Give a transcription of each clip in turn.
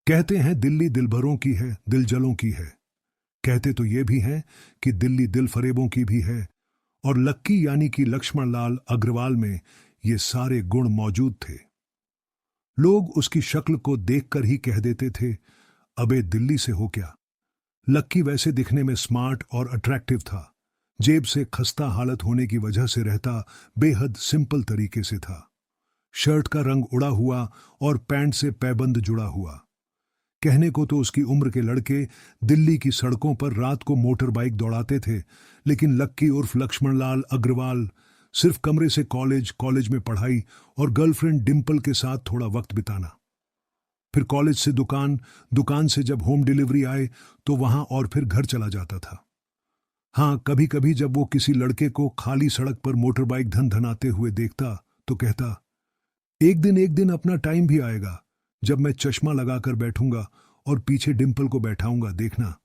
कहते हैं दिल्ली दिलभरों की है, दिलजलों की है। कहते तो ये भी हैं कि दिल्ली दिल फरेबों की भी है। और लक्की यानी कि लक्ष्मण लाल अग्रवाल में ये सारे गुण मौजूद थे। लोग उसकी शक्ल को देखकर ही कह देते थे, अबे दिल्ली से हो क्या। लक्की वैसे दिखने में स्मार्ट और अट्रैक्टिव था। जेब से खस्ता हालत होने की वजह से रहता बेहद सिंपल तरीके से था। शर्ट का रंग उड़ा हुआ और पैंट से पैबंद जुड़ा हुआ। कहने को तो उसकी उम्र के लड़के दिल्ली की सड़कों पर रात को मोटर बाइक दौड़ाते थे, लेकिन लक्की उर्फ लक्ष्मण लाल अग्रवाल सिर्फ कमरे से कॉलेज, कॉलेज में पढ़ाई और गर्लफ्रेंड डिंपल के साथ थोड़ा वक्त बिताना। फिर कॉलेज से दुकान, दुकान से जब होम डिलीवरी आए तो वहां और फिर घर चला जाता था। हाँ, कभी कभी जब वो किसी लड़के को खाली सड़क पर मोटर बाइक धन धनाते हुए देखता तो कहता, एक दिन अपना टाइम भी आएगा जब मैं चश्मा लगाकर बैठूंगा और पीछे डिंपल को बैठाऊंगा, देखना।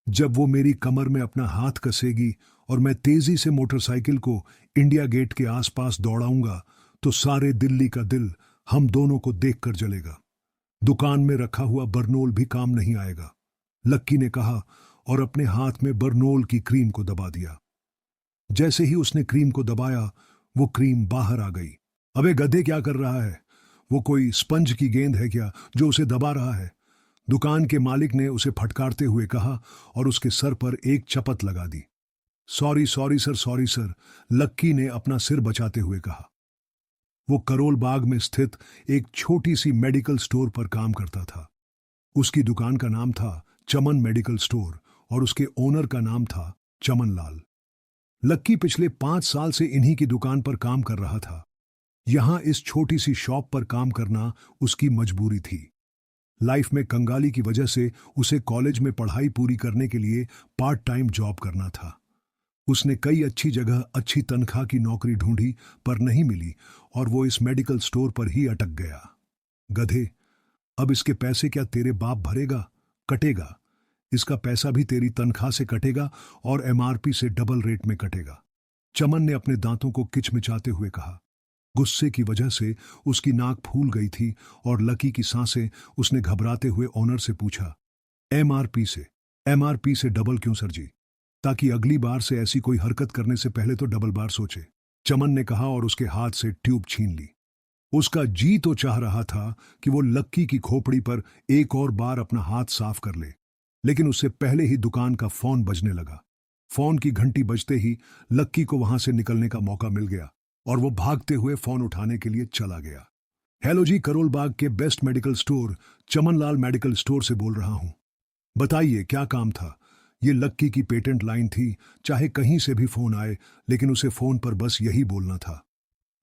जब वो मेरी कमर में अपना हाथ कसेगी और मैं तेजी से मोटरसाइकिल को इंडिया गेट के आसपास दौड़ाऊंगा तो सारे दिल्ली का दिल हम दोनों को देखकर जलेगा। दुकान में रखा हुआ बरनोल भी काम नहीं आएगा, लक्की ने कहा और अपने हाथ में बरनोल की क्रीम को दबा दिया। जैसे ही उसने क्रीम को दबाया, वो क्रीम बाहर आ गई। अबे गधे, क्या कर रहा है? वो कोई स्पंज की गेंद है क्या जो उसे दबा रहा है? दुकान के मालिक ने उसे फटकारते हुए कहा और उसके सर पर एक चपत लगा दी। Sorry sorry sir, sorry sir, Lucky ने अपना सिर बचाते हुए कहा। वो करोल बाग में स्थित एक छोटी सी मेडिकल स्टोर पर काम करता था। उसकी दुकान का नाम था चमन मेडिकल स्टोर और उसके ओनर का नाम था चमन लाल। लक्की पिछले 5 साल से इन्हीं की दुकान पर काम कर रहा था। यहां इस छोटी सी शॉप पर काम करना उसकी मजबूरी थी। लाइफ में कंगाली की वजह से उसे कॉलेज में पढ़ाई पूरी करने के लिए पार्ट टाइम जॉब करना था। उसने कई अच्छी जगह अच्छी तनख्वाह की नौकरी ढूंढी पर नहीं मिली और वो इस मेडिकल स्टोर पर ही अटक गया। गधे, अब इसके पैसे क्या तेरे बाप भरेगा? कटेगा। इसका पैसा भी तेरी तनख्वाह से कटेगा और एमआरपी से डबल रेट में कटेगा। चमन ने अपने दांतों को किचमिचाते हुए कहा। गुस्से की वजह से उसकी नाक फूल गई थी और लकी की सांसें उसने घबराते हुए ओनर से पूछा, एमआरपी से? एमआरपी से डबल क्यों सर जी? ताकि अगली बार से ऐसी कोई हरकत करने से पहले तो डबल बार सोचे, चमन ने कहा और उसके हाथ से ट्यूब छीन ली। उसका जी तो चाह रहा था कि वो लक्की की खोपड़ी पर एक और बार अपना हाथ साफ कर ले, लेकिन उससे पहले ही दुकान का फोन बजने लगा। फोन की घंटी बजते ही लक्की को वहां से निकलने का मौका मिल गया और वो भागते हुए फोन उठाने के लिए चला गया। हेलो जी, करोल बाग के best medical store Chamanlal medical store से बोल रहा हूं। बताइए क्या काम था? ये लक्की की पेटेंट लाइन थी, चाहे कहीं से भी फोन आए, लेकिन उसे फोन पर बस यही बोलना था।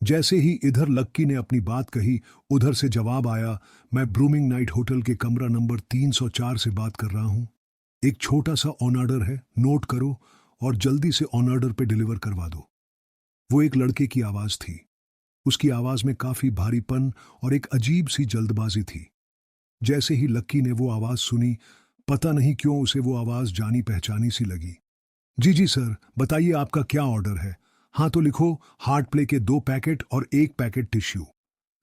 जैसे ही इधर लक्की ने अपनी बात कही, उधर से जवाब आया, मैं ब्रूमिंग नाइट होटल के कमरा नंबर 304 से बात कर रहा हूं। एक छोटा सा ऑन ऑर्डर है, नोट करो और जल्दी से ऑन ऑर्डर पे डिलीवर करवा दो। वो एक लड़के की आवाज थी। उसकी आवाज में काफी भारीपन और एक अजीब सी जल्दबाजी थी। जैसे ही लक्की ने वो आवाज सुनी, पता नहीं क्यों उसे वो आवाज जानी पहचानी सी लगी। जी जी सर, बताइए आपका क्या ऑर्डर है? हाँ तो लिखो, हार्ट प्ले के 2 पैकेट और 1 पैकेट टिश्यू।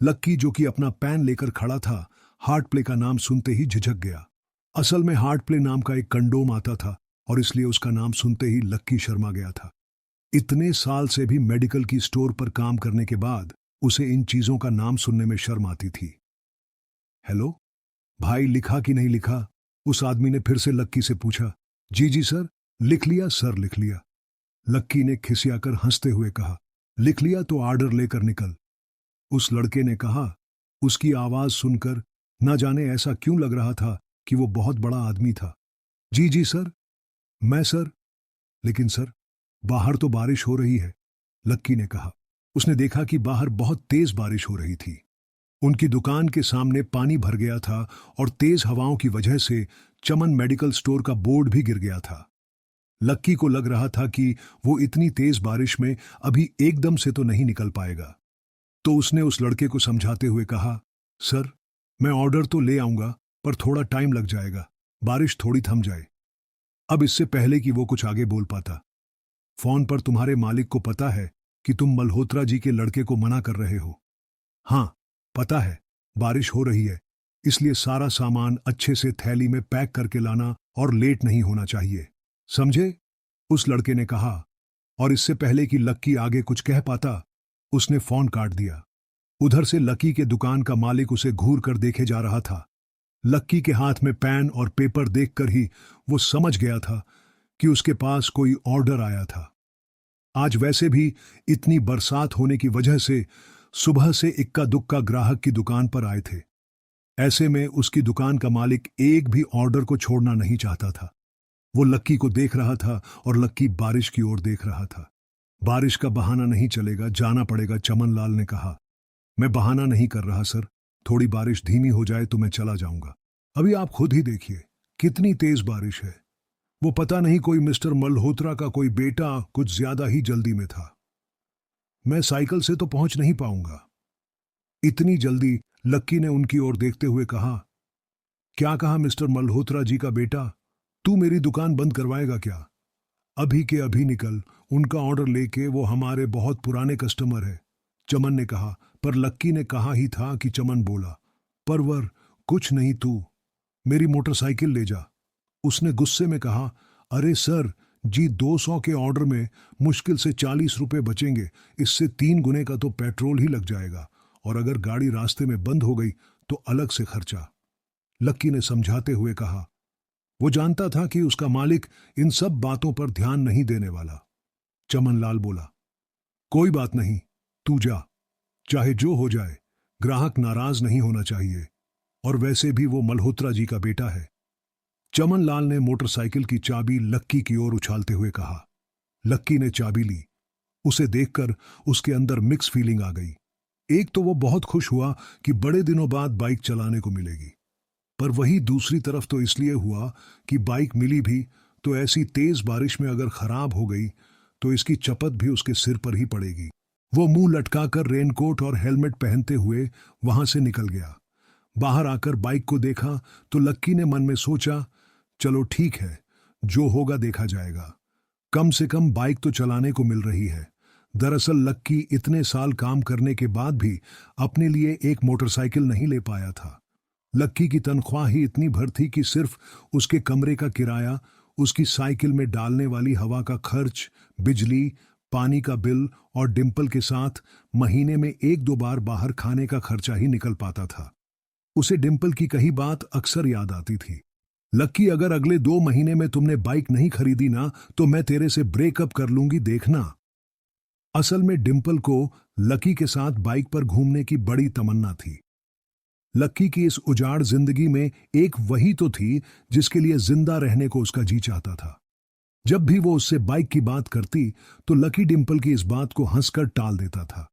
लक्की जो कि अपना पैन लेकर खड़ा था, हार्ट प्ले का नाम सुनते ही झिझक गया। असल में हार्ट प्ले नाम का एक कंडोम आता था और इसलिए उसका नाम सुनते ही लक्की शर्मा गया था। इतने साल से भी मेडिकल की स्टोर पर काम करने के बाद उसे इन चीजों का नाम सुनने में शर्म आती थी। हेलो भाई, लिखा कि नहीं लिखा? उस आदमी ने फिर से लक्की से पूछा। जी जी सर, लिख लिया सर, लिख लिया। लक्की ने खिसियाकर हंसते हुए कहा। लिख लिया तो ऑर्डर लेकर निकल। उस लड़के ने कहा। उसकी आवाज सुनकर न जाने ऐसा क्यों लग रहा था कि वो बहुत बड़ा आदमी था। जी जी सर, मैं सर, लेकिन सर बाहर तो बारिश हो रही है, लक्की ने कहा। उसने देखा कि बाहर बहुत तेज बारिश हो रही थी। उनकी दुकान के सामने पानी भर गया था और तेज हवाओं की वजह से चमन मेडिकल स्टोर का बोर्ड भी गिर गया था। लक्की को लग रहा था कि वो इतनी तेज बारिश में अभी एकदम से तो नहीं निकल पाएगा। तो उसने उस लड़के को समझाते हुए कहा, सर मैं ऑर्डर तो ले आऊंगा पर थोड़ा टाइम लग जाएगा, बारिश थोड़ी थम जाए। अब इससे पहले कि वो कुछ आगे बोल पाता, फोन पर तुम्हारे मालिक को पता है कि तुम मल्होत्रा जी के लड़के को मना कर रहे हो? हाँ पता है, बारिश हो रही है इसलिए सारा सामान अच्छे से थैली में पैक करके लाना और लेट नहीं होना चाहिए, समझे? उस लड़के ने कहा। और इससे पहले कि लक्की आगे कुछ कह पाता, उसने फोन काट दिया। उधर से लक्की के दुकान का मालिक उसे घूर कर देखे जा रहा था। लक्की के हाथ में पेन और पेपर देखकर ही वो समझ गया था कि उसके पास कोई ऑर्डर आया था। आज वैसे भी इतनी बरसात होने की वजह से सुबह से इक्का दुक्का ग्राहक की दुकान पर आए थे। ऐसे में उसकी दुकान का मालिक एक भी ऑर्डर को छोड़ना नहीं चाहता था। वो लक्की को देख रहा था और लक्की बारिश की ओर देख रहा था। बारिश का बहाना नहीं चलेगा, जाना पड़ेगा, चमनलाल ने कहा। मैं बहाना नहीं कर रहा सर, थोड़ी बारिश धीमी हो जाए तो मैं चला जाऊंगा। अभी आप खुद ही देखिए कितनी तेज बारिश है। वो पता नहीं कोई मिस्टर मल्होत्रा का कोई बेटा कुछ ज्यादा ही जल्दी में था। मैं साइकिल से तो पहुंच नहीं पाऊंगा। इतनी जल्दी? लक्की ने उनकी ओर देखते हुए कहा। क्या कहा मिस्टर मल्होत्रा जी का बेटा? तू मेरी दुकान बंद करवाएगा क्या? अभी के अभी निकल, उनका ऑर्डर लेके, वो हमारे बहुत पुराने कस्टमर है, चमन ने कहा। पर लक्की ने कहा ही था कि चमन बोला, परवर कुछ नहीं, तू मेरी मोटरसाइकिल ले जा। उसने गुस्से में कहा, अरे सर जी, 200 के ऑर्डर में मुश्किल से 40 रुपए बचेंगे, इससे 3 गुने का तो पेट्रोल ही लग जाएगा, और अगर गाड़ी रास्ते में बंद हो गई तो अलग से खर्चा। लक्की ने समझाते हुए कहा। वो जानता था कि उसका मालिक इन सब बातों पर ध्यान नहीं देने वाला। चमनलाल बोला, कोई बात नहीं, तू जा, चाहे जो हो जाए, ग्राहक नाराज नहीं होना चाहिए, और वैसे भी वो मल्होत्रा जी का बेटा है। चमनलाल ने मोटरसाइकिल की चाबी लक्की की ओर उछालते हुए कहा। लक्की ने चाबी ली। उसे देखकर उसके अंदर मिक्स फीलिंग आ गई। एक तो वो बहुत खुश हुआ कि बड़े दिनों बाद बाइक चलाने को मिलेगी, पर वही दूसरी तरफ तो इसलिए हुआ कि बाइक मिली भी तो ऐसी तेज बारिश में अगर खराब हो गई तो इसकी चपत भी उसके सिर पर ही पड़ेगी। वो मुंह लटकाकर रेनकोट और हेलमेट पहनते हुए वहां से निकल गया। बाहर आकर बाइक को देखा तो लक्की ने मन में सोचा, चलो ठीक है, जो होगा देखा जाएगा, कम से कम बाइक तो चलाने को मिल रही है। दरअसल लक्की इतने साल काम करने के बाद भी अपने लिए एक मोटरसाइकिल नहीं ले पाया था। लक्की की तनख्वाह ही इतनी भर थी कि सिर्फ उसके कमरे का किराया, उसकी साइकिल में डालने वाली हवा का खर्च, बिजली, पानी का बिल और डिंपल के साथ महीने में 1-2 बार बाहर खाने का खर्चा ही निकल पाता था। उसे डिंपल की कही बात अक्सर याद आती थी, लक्की अगर अगले 2 महीने में तुमने बाइक नहीं खरीदी ना तो मैं तेरे से ब्रेकअप कर लूंगी, देखना। असल में डिंपल को लक्की के साथ बाइक पर घूमने की बड़ी तमन्ना थी। लक्की की इस उजाड़ जिंदगी में एक वही तो थी जिसके लिए जिंदा रहने को उसका जी चाहता था। जब भी वो उससे बाइक की बात करती तो लकी डिंपल की इस बात को हंसकर टाल देता था।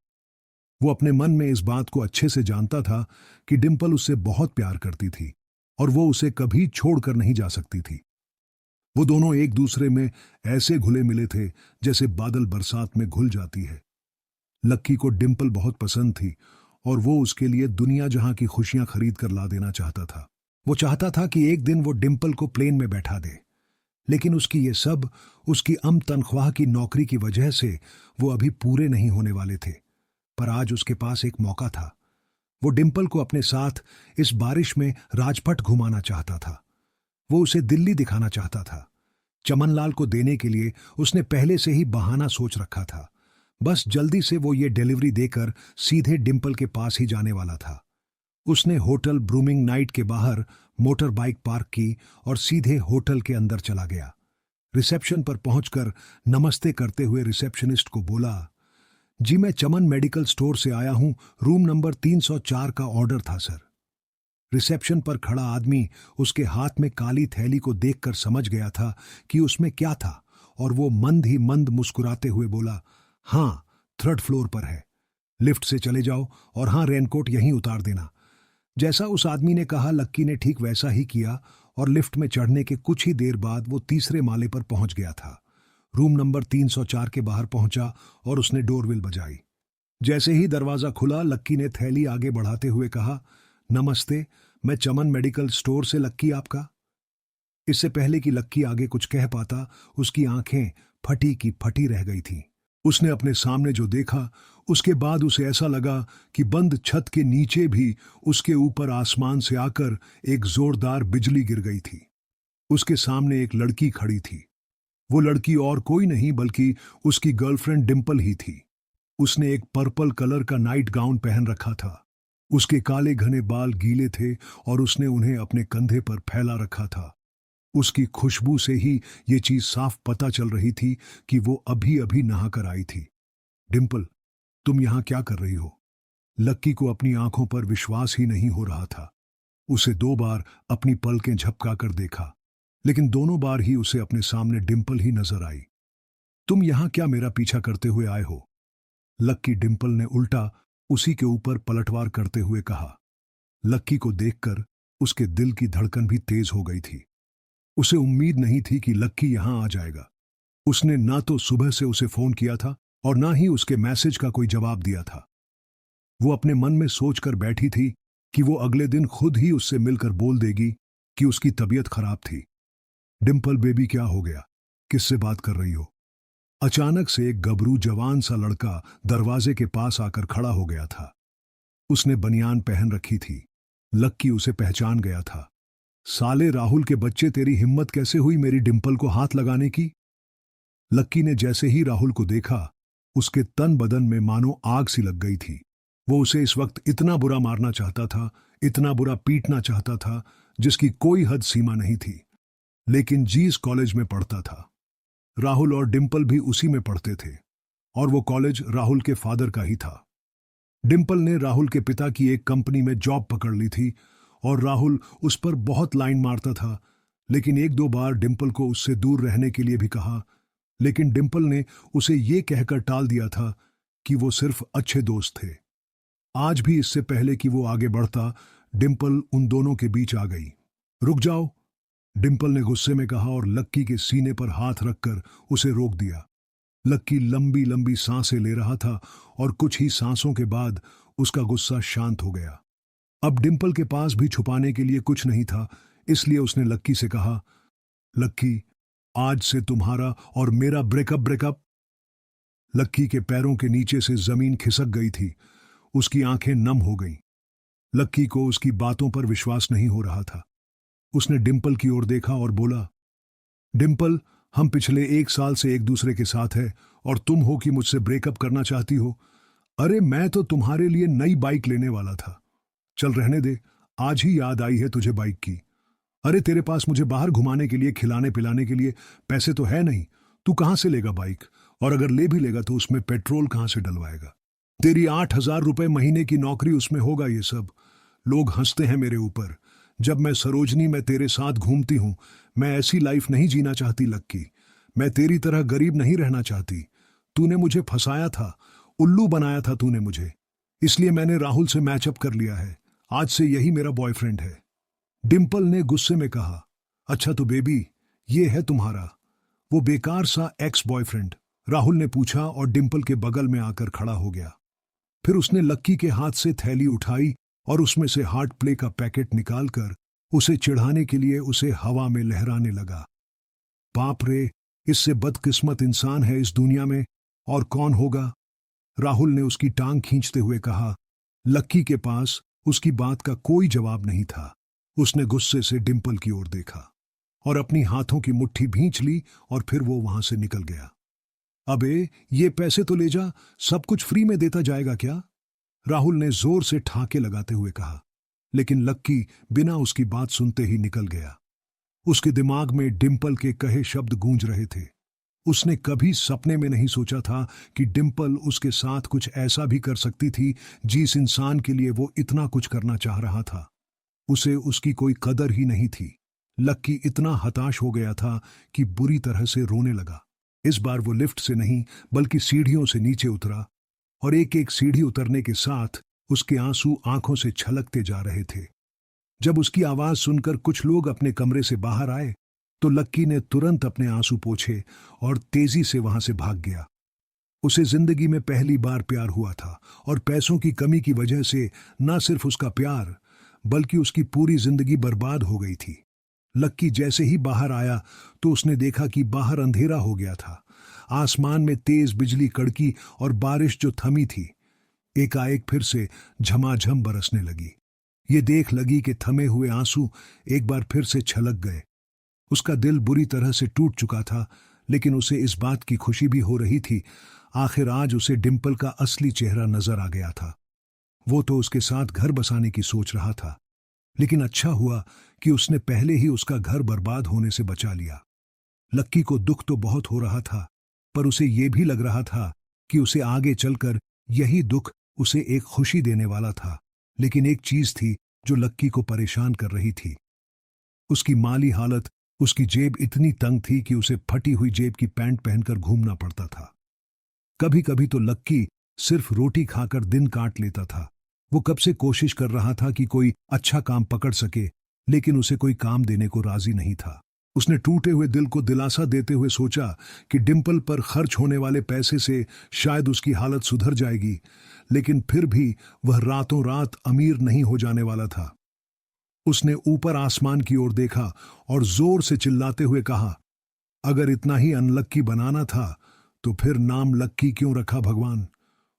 वो अपने मन में इस बात को अच्छे से जानता था कि डिंपल उससे बहुत प्यार करती थी और वो उसे कभी छोड़कर नहीं जा सकती थी। वो दोनों एक दूसरे में ऐसे घुले मिले थे जैसे बादल बरसात में घुल जाती है। लक्की को डिंपल बहुत पसंद थी और वो उसके लिए दुनिया जहां की खुशियां खरीद कर ला देना चाहता था। वो चाहता था कि एक दिन वो डिंपल को प्लेन में बैठा दे, लेकिन उसकी ये सब उसकी तनख्वाह की नौकरी की वजह से वो अभी पूरे नहीं होने वाले थे। पर आज उसके पास एक मौका था। वो डिंपल को अपने साथ इस बारिश में राजपथ घुमाना चाहता था। वो उसे दिल्ली दिखाना चाहता था। चमनलाल को देने के लिए उसने पहले से ही बहाना सोच रखा था। बस जल्दी से वो ये डिलीवरी देकर सीधे डिंपल के पास ही जाने वाला था। उसने होटल ब्रूमिंग नाइट के बाहर मोटर बाइक पार्क की और सीधे होटल के अंदर चला गया। रिसेप्शन पर पहुंचकर नमस्ते करते हुए रिसेप्शनिस्ट को बोला, जी मैं चमन मेडिकल स्टोर से आया हूं, रूम नंबर 304 का ऑर्डर था सर। रिसेप्शन पर खड़ा आदमी उसके हाथ में काली थैली को देखकर समझ गया था कि उसमें क्या था और वो मंद ही मंद मुस्कुराते हुए बोला, हाँ 3rd फ्लोर पर है, लिफ्ट से चले जाओ और हाँ रेनकोट यहीं उतार देना। जैसा उस आदमी ने कहा लक्की ने ठीक वैसा ही किया और लिफ्ट में चढ़ने के कुछ ही देर बाद वो तीसरे माले पर पहुंच गया था। रूम नंबर 304 के बाहर पहुंचा और उसने डोरबेल बजाई। जैसे ही दरवाजा खुला लक्की ने थैली आगे बढ़ाते हुए कहा, नमस्ते, मैं चमन मेडिकल स्टोर से लक्की आपका। इससे पहले कि लक्की आगे कुछ कह पाता उसकी आंखें फटी की फटी रह गई थीं। उसने अपने सामने जो देखा, उसके बाद उसे ऐसा लगा कि बंद छत के नीचे भी उसके ऊपर आसमान से आकर एक जोरदार बिजली गिर गई थी। उसके सामने एक लड़की खड़ी थी। वो लड़की और कोई नहीं बल्कि उसकी गर्लफ्रेंड डिंपल ही थी। उसने एक पर्पल कलर का नाइट गाउन पहन रखा था। उसके काले घने बाल गीले थे और उसने उन्हें अपने कंधे पर फैला रखा था। उसकी खुशबू से ही ये चीज साफ पता चल रही थी कि वो अभी अभी नहाकर आई थी। डिंपल, तुम यहां क्या कर रही हो? लक्की को अपनी आंखों पर विश्वास ही नहीं हो रहा था। उसे 2 बार अपनी पलकें झपकाकर देखा, लेकिन दोनों बार ही उसे अपने सामने डिंपल ही नजर आई। तुम यहां क्या मेरा पीछा करते हुए आए हो? लक्की डिंपल ने उल्टा उसी के ऊपर पलटवार करते हुए कहा। लक्की को देखकर उसके दिल की धड़कन भी तेज हो गई थी। उसे उम्मीद नहीं थी कि लक्की यहां आ जाएगा। उसने ना तो सुबह से उसे फोन किया था और ना ही उसके मैसेज का कोई जवाब दिया था। वो अपने मन में सोचकर बैठी थी कि वो अगले दिन खुद ही उससे मिलकर बोल देगी कि उसकी तबीयत खराब थी। डिंपल बेबी, क्या हो गया? किससे बात कर रही हो? अचानक से एक गबरू जवान सा लड़का दरवाजे के पास आकर खड़ा हो गया था। उसने बनियान पहन रखी थी। लक्की उसे पहचान गया था। साले राहुल के बच्चे, तेरी हिम्मत कैसे हुई मेरी डिंपल को हाथ लगाने की? लक्की ने जैसे ही राहुल को देखा, उसके तन बदन में मानो आग सी लग गई थी। वो उसे इस वक्त इतना बुरा मारना चाहता था, इतना बुरा पीटना चाहता था, जिसकी कोई हद सीमा नहीं थी। लेकिन जीस कॉलेज में पढ़ता था। राहुल और डिंपल भी उसी में पढ़ते थे और वो कॉलेज राहुल के फादर का ही था। डिंपल ने राहुल के पिता की एक कंपनी में जॉब पकड़ ली थी और राहुल उस पर बहुत लाइन मारता था, लेकिन 1-2 बार डिंपल को उससे दूर रहने के लिए भी कहा, लेकिन डिंपल ने उसे ये कहकर टाल दिया था कि वो सिर्फ अच्छे दोस्त थे। आज भी इससे पहले कि वो आगे बढ़ता, डिंपल उन दोनों के बीच आ गई। रुक जाओ, डिंपल ने गुस्से में कहा और लक्की के सीने पर हाथ रखकर उसे रोक दिया। लक्की लंबी लंबी सांसें ले रहा था और कुछ ही सांसों के बाद उसका गुस्सा शांत हो गया। अब डिंपल के पास भी छुपाने के लिए कुछ नहीं था, इसलिए उसने लक्की से कहा, लक्की, आज से तुम्हारा और मेरा ब्रेकअप। लक्की के पैरों के नीचे से जमीन खिसक गई थी। उसकी आंखें नम हो गईं। लक्की को उसकी बातों पर विश्वास नहीं हो रहा था। उसने डिंपल की ओर देखा और बोला, डिंपल, हम पिछले 1 साल से एक दूसरे के साथ हैं और तुम हो कि मुझसे ब्रेकअप करना चाहती हो। अरे मैं तो तुम्हारे लिए नई बाइक लेने वाला था। चल रहने दे, आज ही याद आई है तुझे बाइक की। अरे तेरे पास मुझे बाहर घुमाने के लिए, खिलाने पिलाने के लिए पैसे तो है नहीं। तू कहां से लेगा बाइक? और अगर ले भी लेगा तो उसमें पेट्रोल कहां से डलवाएगा? तेरी 8,000 रुपए महीने की नौकरी, उसमें होगा ये सब? लोग हंसते हैं मेरे ऊपर। जब मैं सरोजनी में तेरे साथ घूमती हूं, मैं ऐसी लाइफ नहीं जीना चाहती लक्की। मैं तेरी तरह गरीब नहीं रहना चाहती। तूने मुझे फंसाया था, उल्लू बनाया था तूने मुझे। इसलिए मैंने राहुल से मैचअप कर लिया है। आज से यही मेरा बॉयफ्रेंड है। डिंपल ने गुस्से में कहा, अच्छा तो बेबी, ये है तुम्हारा वो बेकार सा एक्स बॉयफ्रेंड? राहुल ने पूछा और डिंपल के बगल में आकर खड़ा हो गया। फिर उसने लक्की के हाथ से थैली उठाई और उसमें से हार्ट प्ले का पैकेट निकालकर उसे चिढ़ाने के लिए उसे हवा में लहराने लगा। बाप रे, इससे बदकिस्मत इंसान है इस दुनिया में और कौन होगा? राहुल ने उसकी टांग खींचते हुए कहा। लक्की के पास उसकी बात का कोई जवाब नहीं था। उसने गुस्से से डिंपल की ओर देखा और अपनी हाथों की मुट्ठी भींच ली और फिर वो वहां से निकल गया। अबे, ये पैसे तो ले जा, सब कुछ फ्री में देता जाएगा क्या? राहुल ने जोर से ठाके लगाते हुए कहा, लेकिन लक्की बिना उसकी बात सुनते ही निकल गया। उसके दिमाग में डिंपल के कहे शब्द गूंज रहे थे। उसने कभी सपने में नहीं सोचा था कि डिंपल उसके साथ कुछ ऐसा भी कर सकती थी जिस इंसान के लिए वो इतना कुछ करना चाह रहा था। उसे उसकी कोई कदर ही नहीं थी। लक्की इतना हताश हो गया था कि बुरी तरह से रोने लगा। इस बार वो लिफ्ट से नहीं बल्कि सीढ़ियों से नीचे उतरा और एक एक सीढ़ी उतरने के साथ उसके आंसू आंखों से छलकते जा रहे थे। जब उसकी आवाज सुनकर कुछ लोग अपने कमरे से बाहर आए तो लक्की ने तुरंत अपने आंसू पोंछे और तेजी से वहां से भाग गया। उसे जिंदगी में पहली बार प्यार हुआ था और पैसों की कमी की वजह से न सिर्फ उसका प्यार बल्कि उसकी पूरी जिंदगी बर्बाद हो गई थी। लक्की जैसे ही बाहर आया तो उसने देखा कि बाहर अंधेरा हो गया था। आसमान में तेज बिजली कड़की और बारिश जो थमी थी एकाएक फिर से झमाझम बरसने लगी। ये देख लगी कि थमे हुए आंसू एक बार फिर से छलक गए। उसका दिल बुरी तरह से टूट चुका था, लेकिन उसे इस बात की खुशी भी हो रही थी, आखिर आज उसे डिंपल का असली चेहरा नजर आ गया था। वो तो उसके साथ घर बसाने की सोच रहा था, लेकिन अच्छा हुआ कि उसने पहले ही उसका घर बर्बाद होने से बचा लिया। लक्की को दुख तो बहुत हो रहा था, पर उसे यह भी लग रहा था कि उसे आगे चलकर यही दुख उसे एक खुशी देने वाला था। लेकिन एक चीज थी जो लक्की को परेशान कर रही थी। उसकी माली हालत। उसकी जेब इतनी तंग थी कि उसे फटी हुई जेब की पैंट पहनकर घूमना पड़ता था। कभी कभी तो लक्की सिर्फ रोटी खाकर दिन काट लेता था। वो कब से कोशिश कर रहा था कि कोई अच्छा काम पकड़ सके, लेकिन उसे कोई काम देने को राजी नहीं था। उसने टूटे हुए दिल को दिलासा देते हुए सोचा कि डिंपल पर खर्च होने वाले पैसे से शायद उसकी हालत सुधर जाएगी, लेकिन फिर भी वह रातों रात अमीर नहीं हो जाने वाला था। उसने ऊपर आसमान की ओर देखा और जोर से चिल्लाते हुए कहा, अगर इतना ही अनलक्की बनाना था तो फिर नाम लक्की क्यों रखा भगवान।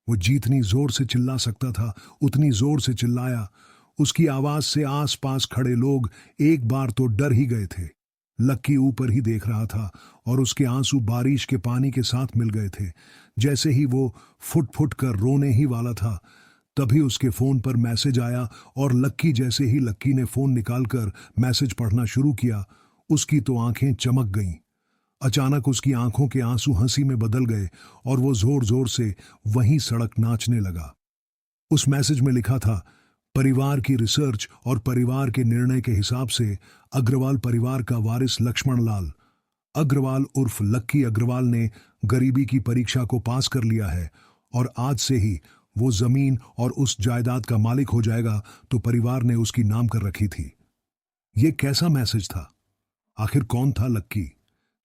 वो जितनी जोर से चिल्ला सकता था उतनी जोर से चिल्लाया। उसकी आवाज से आसपास खड़े लोग एक बार तो डर ही गए थे। लक्की ऊपर ही देख रहा था और उसके आंसू बारिश के पानी के साथ मिल गए थे। जैसे ही वो फुट फुट कर रोने ही वाला था, तभी उसके फोन पर मैसेज आया और लक्की ही लक्की ने फोन निकालकर मैसेज पढ़ना शुरू किया, उसकी तो आंखें चमक गईं। अचानक उसकी आंखों के आंसू हंसी में बदल गए और वो जोर जोर से वहीं सड़क नाचने लगा। उस मैसेज में लिखा था, परिवार की रिसर्च और परिवार के निर्णय के हिसाब से अग्रवाल परिवार का वारिस लक्ष्मण लाल अग्रवाल उर्फ लक्की अग्रवाल ने गरीबी की परीक्षा को पास कर लिया है और आज से ही वो जमीन और उस जायदाद का मालिक हो जाएगा तो परिवार ने उसकी नाम कर रखी थी। ये कैसा मैसेज था? आखिर कौन था लक्की?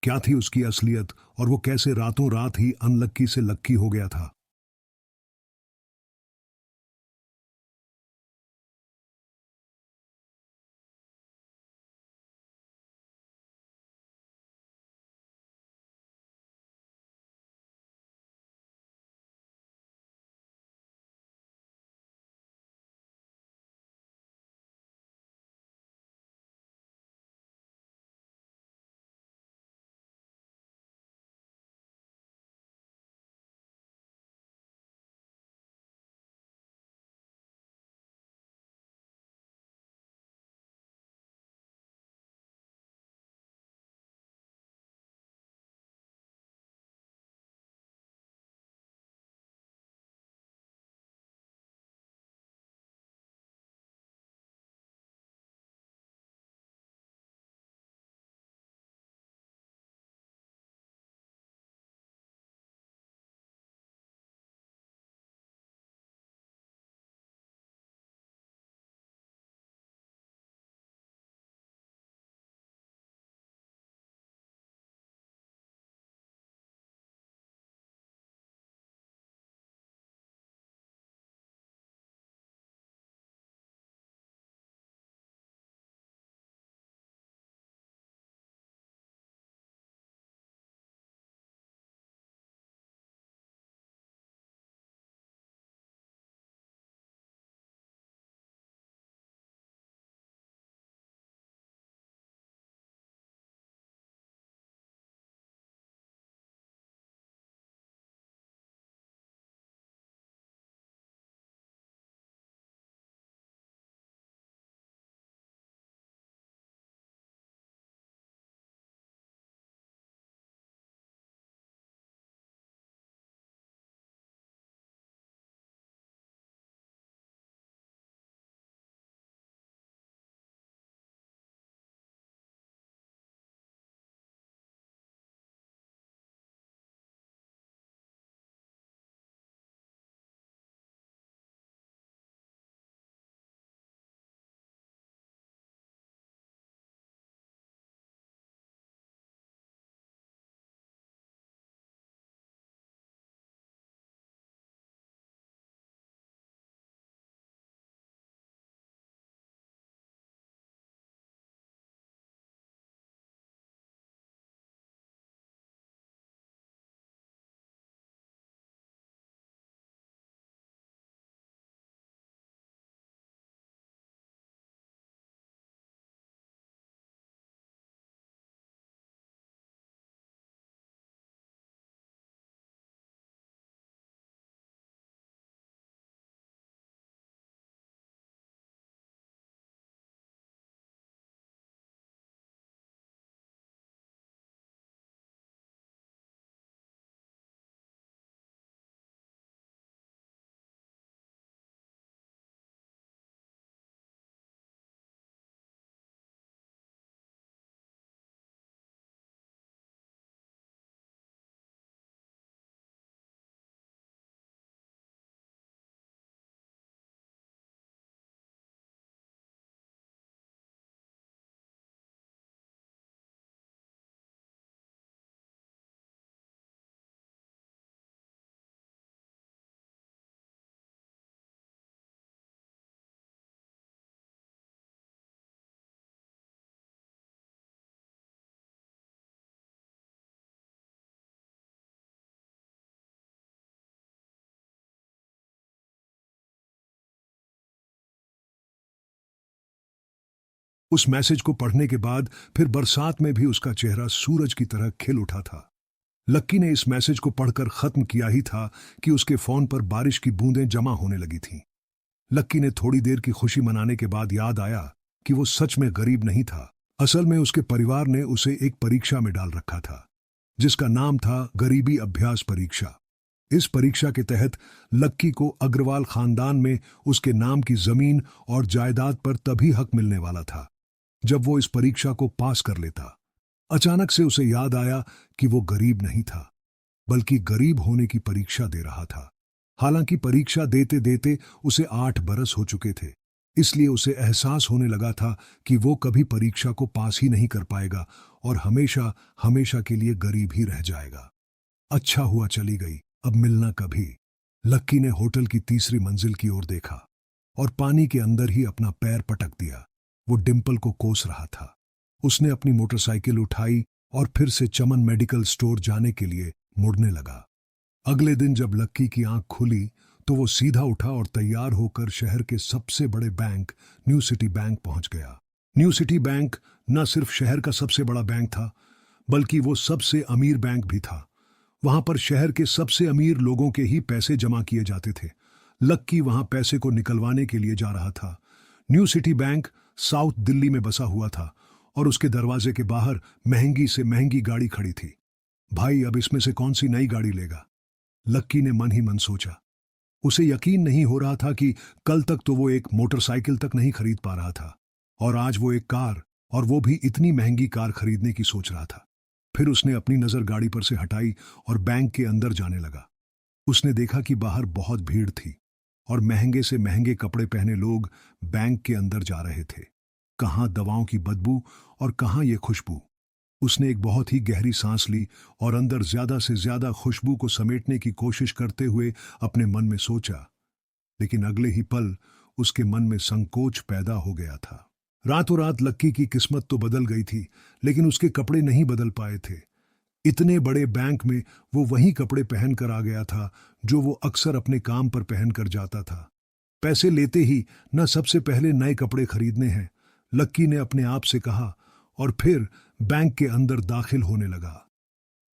क्या थी उसकी असलियत और वो कैसे रातों रात ही अनलक्की से लक्की हो गया था? उस मैसेज को पढ़ने के बाद फिर बरसात में भी उसका चेहरा सूरज की तरह खिल उठा था। लक्की ने इस मैसेज को पढ़कर खत्म किया ही था कि उसके फोन पर बारिश की बूंदें जमा होने लगी थीं। लक्की ने थोड़ी देर की खुशी मनाने के बाद याद आया कि वो सच में गरीब नहीं था। असल में उसके परिवार ने उसे एक परीक्षा में डाल रखा था जिसका नाम था गरीबी अभ्यास परीक्षा। इस परीक्षा के तहत लक्की को अग्रवाल खानदान में उसके नाम की जमीन और जायदाद पर तभी हक मिलने वाला था जब वो इस परीक्षा को पास कर लेता। अचानक से उसे याद आया कि वो गरीब नहीं था बल्कि गरीब होने की परीक्षा दे रहा था। हालांकि परीक्षा देते देते उसे 8 बरस हो चुके थे, इसलिए उसे एहसास होने लगा था कि वो कभी परीक्षा को पास ही नहीं कर पाएगा और हमेशा हमेशा के लिए गरीब ही रह जाएगा। अच्छा हुआ चली गई, अब मिलना कभी। लक्की ने होटल की तीसरी मंजिल की ओर देखा और पानी के अंदर ही अपना पैर पटक दिया। वो डिंपल को कोस रहा था। उसने अपनी मोटरसाइकिल उठाई और फिर से चमन मेडिकल स्टोर जाने के लिए मुड़ने लगा। अगले दिन जब लक्की की आंख खुली तो वो सीधा उठा और तैयार होकर शहर के सबसे बड़े बैंक न्यू सिटी बैंक पहुंच गया। न्यू सिटी बैंक न सिर्फ शहर का सबसे बड़ा बैंक था बल्कि वो सबसे अमीर बैंक भी था। वहां पर शहर के सबसे अमीर लोगों के ही पैसे जमा किए जाते थे। लक्की वहां पैसे को निकलवाने के लिए जा रहा था। New city bank south Delhi में बसा हुआ था और उसके दरवाजे के बाहर महंगी से महंगी गाड़ी खड़ी थी। भाई, अब इसमें से कौन सी नई गाड़ी लेगा? लक्की ने मन ही मन सोचा। उसे यकीन नहीं हो रहा था कि कल तक तो वो एक मोटरसाइकिल तक नहीं खरीद पा रहा था और आज वो एक कार, और वो भी इतनी महंगी कार खरीदने की सोच रहा था। फिर उसने अपनी नजर गाड़ी पर से हटाई और बैंक के अंदर जाने लगा। उसने देखा कि बाहर बहुत भीड़ थी और महंगे से महंगे कपड़े पहने लोग बैंक के अंदर जा रहे थे। कहाँ दवाओं की बदबू और कहाँ ये खुशबू। उसने एक बहुत ही गहरी सांस ली और अंदर ज्यादा से ज्यादा खुशबू को समेटने की कोशिश करते हुए अपने मन में सोचा, लेकिन अगले ही पल उसके मन में संकोच पैदा हो गया था। रातों रात लक्की की किस्मत तो बदल गई थी, लेकिन उसके कपड़े नहीं बदल पाए थे। इतने बड़े बैंक में वो वही कपड़े पहनकर आ गया था जो वो अक्सर अपने काम पर पहनकर जाता था। पैसे लेते ही न सबसे पहले नए कपड़े खरीदने हैं, लक्की ने अपने आप से कहा और फिर बैंक के अंदर दाखिल होने लगा।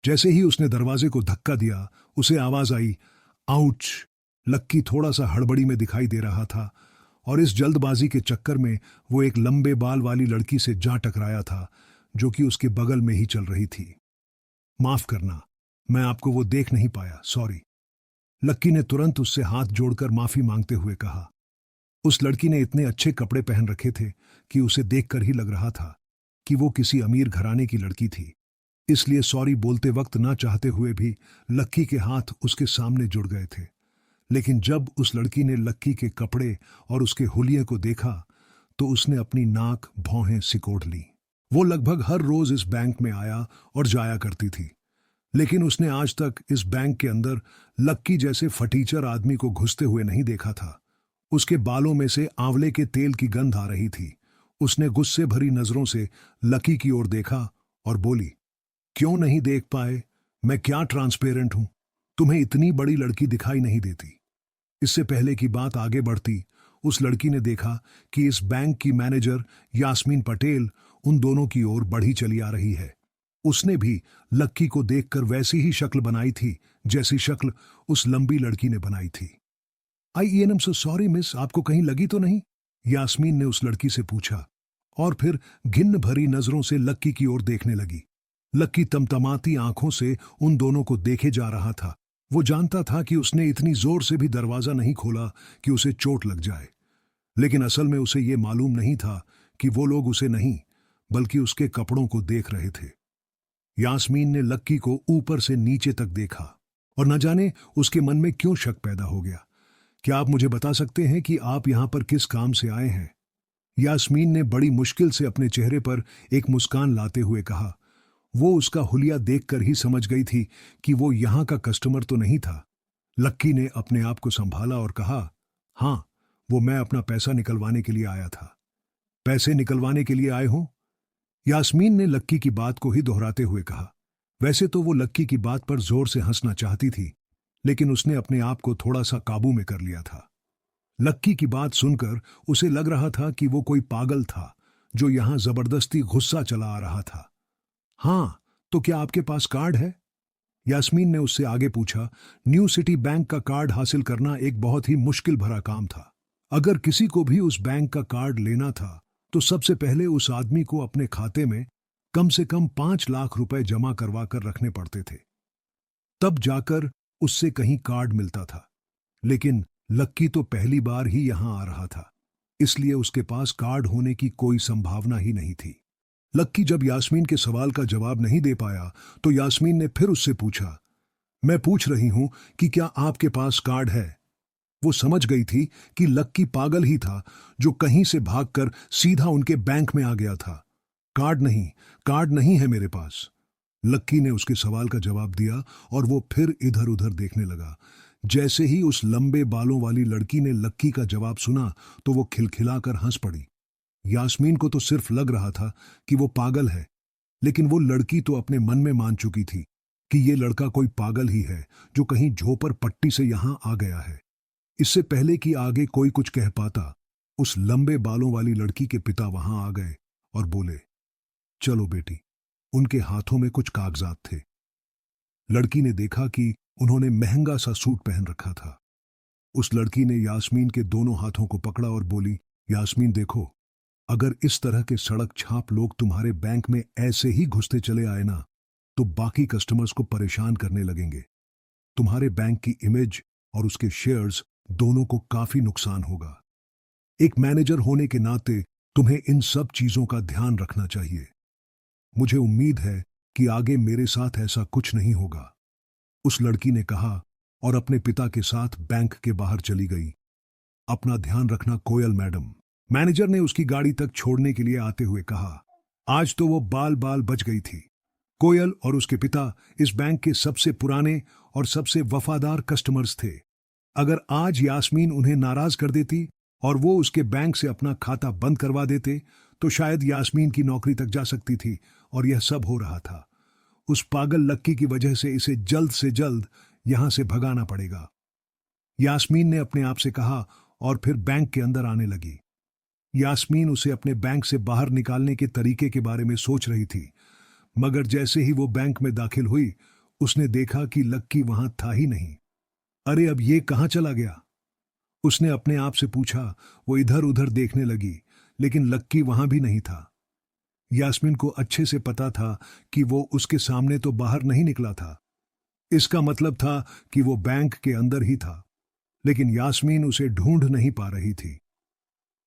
जैसे ही उसने दरवाजे को धक्का दिया, उसे आवाज आई, आउच। लक्की थोड़ा सा हड़बड़ी में दिखाई दे रहा था और इस जल्दबाजी के चक्कर में वो एक लंबे बाल वाली लड़की से जा टकराया था जो कि उसके बगल में ही चल रही थी। माफ करना, मैं आपको वो देख नहीं पाया, सॉरी। लक्की ने तुरंत उससे हाथ जोड़कर माफी मांगते हुए कहा। उस लड़की ने इतने अच्छे कपड़े पहन रखे थे कि उसे देखकर ही लग रहा था कि वो किसी अमीर घराने की लड़की थी। इसलिए सॉरी बोलते वक्त ना चाहते हुए भी लक्की के हाथ उसके सामने जुड़ गए थे। लेकिन जब उस लड़की ने लक्की के कपड़े और उसके हुलिये को देखा तो उसने अपनी नाक भौहें सिकोड़ ली। वो लगभग हर रोज इस बैंक में आया और जाया करती थी, लेकिन उसने आज तक इस बैंक के अंदर लक्की जैसे फटीचर आदमी को घुसते हुए नहीं देखा था। उसके बालों में से आंवले के तेल की गंध आ रही थी। उसने गुस्से भरी नजरों से लक्की की ओर देखा और बोली, क्यों नहीं देख पाए? मैं क्या ट्रांसपेरेंट हूं? तुम्हें इतनी बड़ी लड़की दिखाई नहीं देती? इससे पहले की बात आगे बढ़ती, उस लड़की ने देखा कि इस बैंक की मैनेजर यास्मीन पटेल उन दोनों की ओर बढ़ी चली आ रही है। उसने भी लक्की को देखकर वैसी ही शक्ल बनाई थी जैसी शक्ल उस लंबी लड़की ने बनाई थी। I am so sorry miss, आपको कहीं लगी तो नहीं? यास्मीन ने उस लड़की से पूछा और फिर घिन्न भरी नजरों से लक्की की ओर देखने लगी। लक्की तमतमाती आंखों से उन दोनों को देखे जा रहा था। वो जानता था कि उसने इतनी जोर से भी दरवाजा नहीं खोला कि उसे चोट लग जाए, लेकिन असल में उसे ये मालूम नहीं था कि वो लोग उसे नहीं बल्कि उसके कपड़ों को देख रहे थे। यास्मीन ने लक्की को ऊपर से नीचे तक देखा और न जाने उसके मन में क्यों शक पैदा हो गया। क्या आप मुझे बता सकते हैं कि आप यहां पर किस काम से आए हैं? यास्मीन ने बड़ी मुश्किल से अपने चेहरे पर एक मुस्कान लाते हुए कहा। वो उसका हुलिया देखकर ही समझ गई थी कि वो यहां का कस्टमर तो नहीं था। लक्की ने अपने आप को संभाला और कहा, हां, वो मैं अपना पैसा निकलवाने के लिए आया था। पैसे निकलवाने के लिए आए हो? यास्मीन ने लक्की की बात को ही दोहराते हुए कहा। वैसे तो वो लक्की की बात पर जोर से हंसना चाहती थी, लेकिन उसने अपने आप को थोड़ा सा काबू में कर लिया था। लक्की की बात सुनकर उसे लग रहा था कि वो कोई पागल था जो यहां जबरदस्ती गुस्सा चला आ रहा था। हां, तो क्या आपके पास कार्ड है? यास्मीन ने उससे आगे पूछा। न्यू सिटी बैंक का कार्ड हासिल करना एक बहुत ही मुश्किल भरा काम था। अगर किसी को भी उस बैंक का कार्ड लेना था तो सबसे पहले उस आदमी को अपने खाते में कम से कम 5 लाख रुपए जमा करवा कर रखने पड़ते थे, तब जाकर उससे कहीं कार्ड मिलता था। लेकिन लक्की तो पहली बार ही यहां आ रहा था, इसलिए उसके पास कार्ड होने की कोई संभावना ही नहीं थी। लक्की जब यास्मीन के सवाल का जवाब नहीं दे पाया तो यास्मीन ने फिर उससे पूछा, मैं पूछ रही हूं कि क्या आपके पास कार्ड है? वो समझ गई थी कि लक्की पागल ही था जो कहीं से भागकर सीधा उनके बैंक में आ गया था। कार्ड नहीं है मेरे पास। लक्की ने उसके सवाल का जवाब दिया और वो फिर इधर उधर देखने लगा। जैसे ही उस लंबे बालों वाली लड़की ने लक्की का जवाब सुना तो वो खिलखिलाकर हंस पड़ी। यास्मीन को तो सिर्फ लग रहा था कि वो पागल है, लेकिन वो लड़की तो अपने मन में मान चुकी थी कि ये लड़का कोई पागल ही है जो कहीं झोपड़ पट्टी से यहां आ गया है। इससे पहले कि आगे कोई कुछ कह पाता, उस लंबे बालों वाली लड़की के पिता वहां आ गए और बोले, चलो बेटी। उनके हाथों में कुछ कागजात थे। लड़की ने देखा कि उन्होंने महंगा सा सूट पहन रखा था। उस लड़की ने यास्मीन के दोनों हाथों को पकड़ा और बोली, यास्मीन देखो, अगर इस तरह के सड़क छाप लोग तुम्हारे बैंक में ऐसे ही घुसते चले आए ना, तो बाकी कस्टमर्स को परेशान करने लगेंगे। तुम्हारे बैंक की इमेज और उसके शेयर्स दोनों को काफी नुकसान होगा। एक मैनेजर होने के नाते तुम्हें इन सब चीजों का ध्यान रखना चाहिए। मुझे उम्मीद है कि आगे मेरे साथ ऐसा कुछ नहीं होगा, उस लड़की ने कहा और अपने पिता के साथ बैंक के बाहर चली गई। अपना ध्यान रखना कोयल मैडम, मैनेजर ने उसकी गाड़ी तक छोड़ने के लिए आते हुए कहा। आज तो वो बाल बाल बच गई थी। कोयल और उसके पिता इस बैंक के सबसे पुराने और सबसे वफादार कस्टमर्स थे। अगर आज यास्मीन उन्हें नाराज कर देती और वो उसके बैंक से अपना खाता बंद करवा देते तो शायद यास्मीन की नौकरी तक जा सकती थी, और यह सब हो रहा था। उस पागल लक्की की वजह से इसे जल्द से जल्द यहां से भगाना पड़ेगा, यास्मीन ने अपने आप से कहा और फिर बैंक के अंदर आने लगी। यास्मीन उसे अपने बैंक से बाहर निकालने के तरीके के बारे में सोच रही थी, मगर जैसे ही वो बैंक में दाखिल हुई उसने देखा कि लक्की वहां था ही नहीं। अरे अब ये कहां चला गया? उसने अपने आप से पूछा। वो इधर उधर देखने लगी, लेकिन लक्की वहां भी नहीं था। यास्मीन को अच्छे से पता था कि वो उसके सामने तो बाहर नहीं निकला था। इसका मतलब था कि वो बैंक के अंदर ही था, लेकिन यास्मीन उसे ढूंढ नहीं पा रही थी।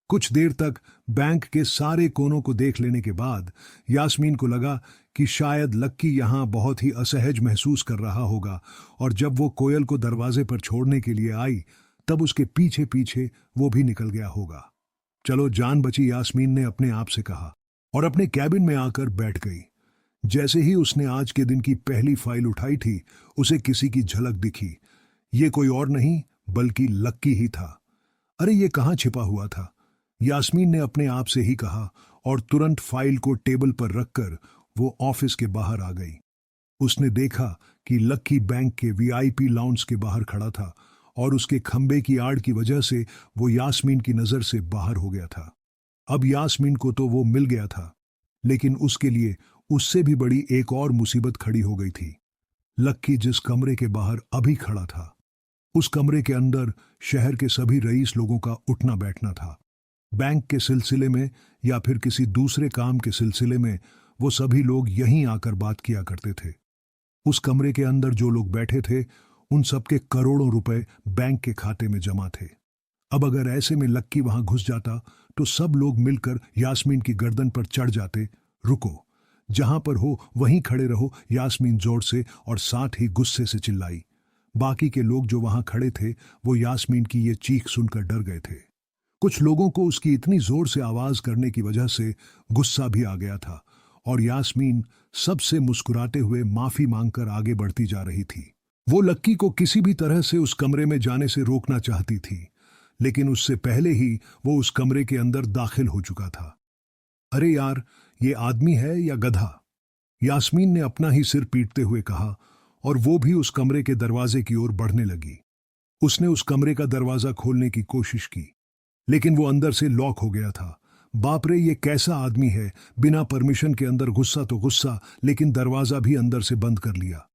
कुछ देर तक बैंक के सारे कोनों को देख लेने के बाद यास्मीन को लगा कि शायद लक्की यहां बहुत ही असहज महसूस कर रहा होगा, और जब वो कोयल को दरवाजे पर छोड़ने के लिए आई तब उसके पीछे पीछे वो भी निकल गया होगा। चलो जान बची, यास्मीन ने अपने आप से कहा और अपने कैबिन में आकर बैठ गई। जैसे ही उसने आज के दिन की पहली फाइल उठाई थी उसे किसी की झलक दिखी। ये कोई और नहीं बल्कि लक्की ही था। अरे ये कहां छिपा हुआ था? यास्मीन ने अपने आप से ही कहा और तुरंत फाइल को टेबल पर रखकर वो ऑफिस के बाहर आ गई। उसने देखा कि लक्की बैंक के वीआईपी लाउंज के बाहर खड़ा था और उसके खंबे की आड़ की वजह से वो यास्मीन की नजर से बाहर हो गया था। अब यास्मीन को तो वो मिल गया था, लेकिन उसके लिए उससे भी बड़ी एक और मुसीबत खड़ी हो गई थी। लक्की जिस कमरे के बाहर अभी खड़ा था, उस कमरे के अंदर शहर के सभी रईस लोगों का उठना बैठना था। बैंक के सिलसिले में या फिर किसी दूसरे काम के सिलसिले में वो सभी लोग यहीं आकर बात किया करते थे। उस कमरे के अंदर जो लोग बैठे थे उन सबके करोड़ों रुपए बैंक के खाते में जमा थे। अब अगर ऐसे में लक्की वहां घुस जाता तो सब लोग मिलकर यास्मीन की गर्दन पर चढ़ जाते। रुको, जहां पर हो वहीं खड़े रहो, यास्मीन जोर से और साथ ही गुस्से से चिल्लाई। बाकी के लोग जो वहां खड़े थे वो यास्मीन की ये चीख सुनकर डर गए थे। कुछ लोगों को उसकी इतनी जोर से आवाज करने की वजह से गुस्सा भी आ गया था और यास्मीन सबसे मुस्कुराते हुए माफी मांगकर आगे बढ़ती जा रही थी। वो लक्की को किसी भी तरह से उस कमरे में जाने से रोकना चाहती थी, लेकिन उससे पहले ही वो उस कमरे के अंदर दाखिल हो चुका था। अरे यार, ये आदमी है या गधा? यास्मीन ने अपना ही सिर पीटते हुए कहा और वो भी उस कमरे के दरवाजे की ओर बढ़ने लगी। उसने उस कमरे का दरवाजा खोलने की कोशिश की, लेकिन वो अंदर से लॉक हो गया था। बाप रे, ये कैसा आदमी है, बिना परमिशन के अंदर गुस्सा तो गुस्सा, लेकिन दरवाजा भी अंदर से बंद कर लिया।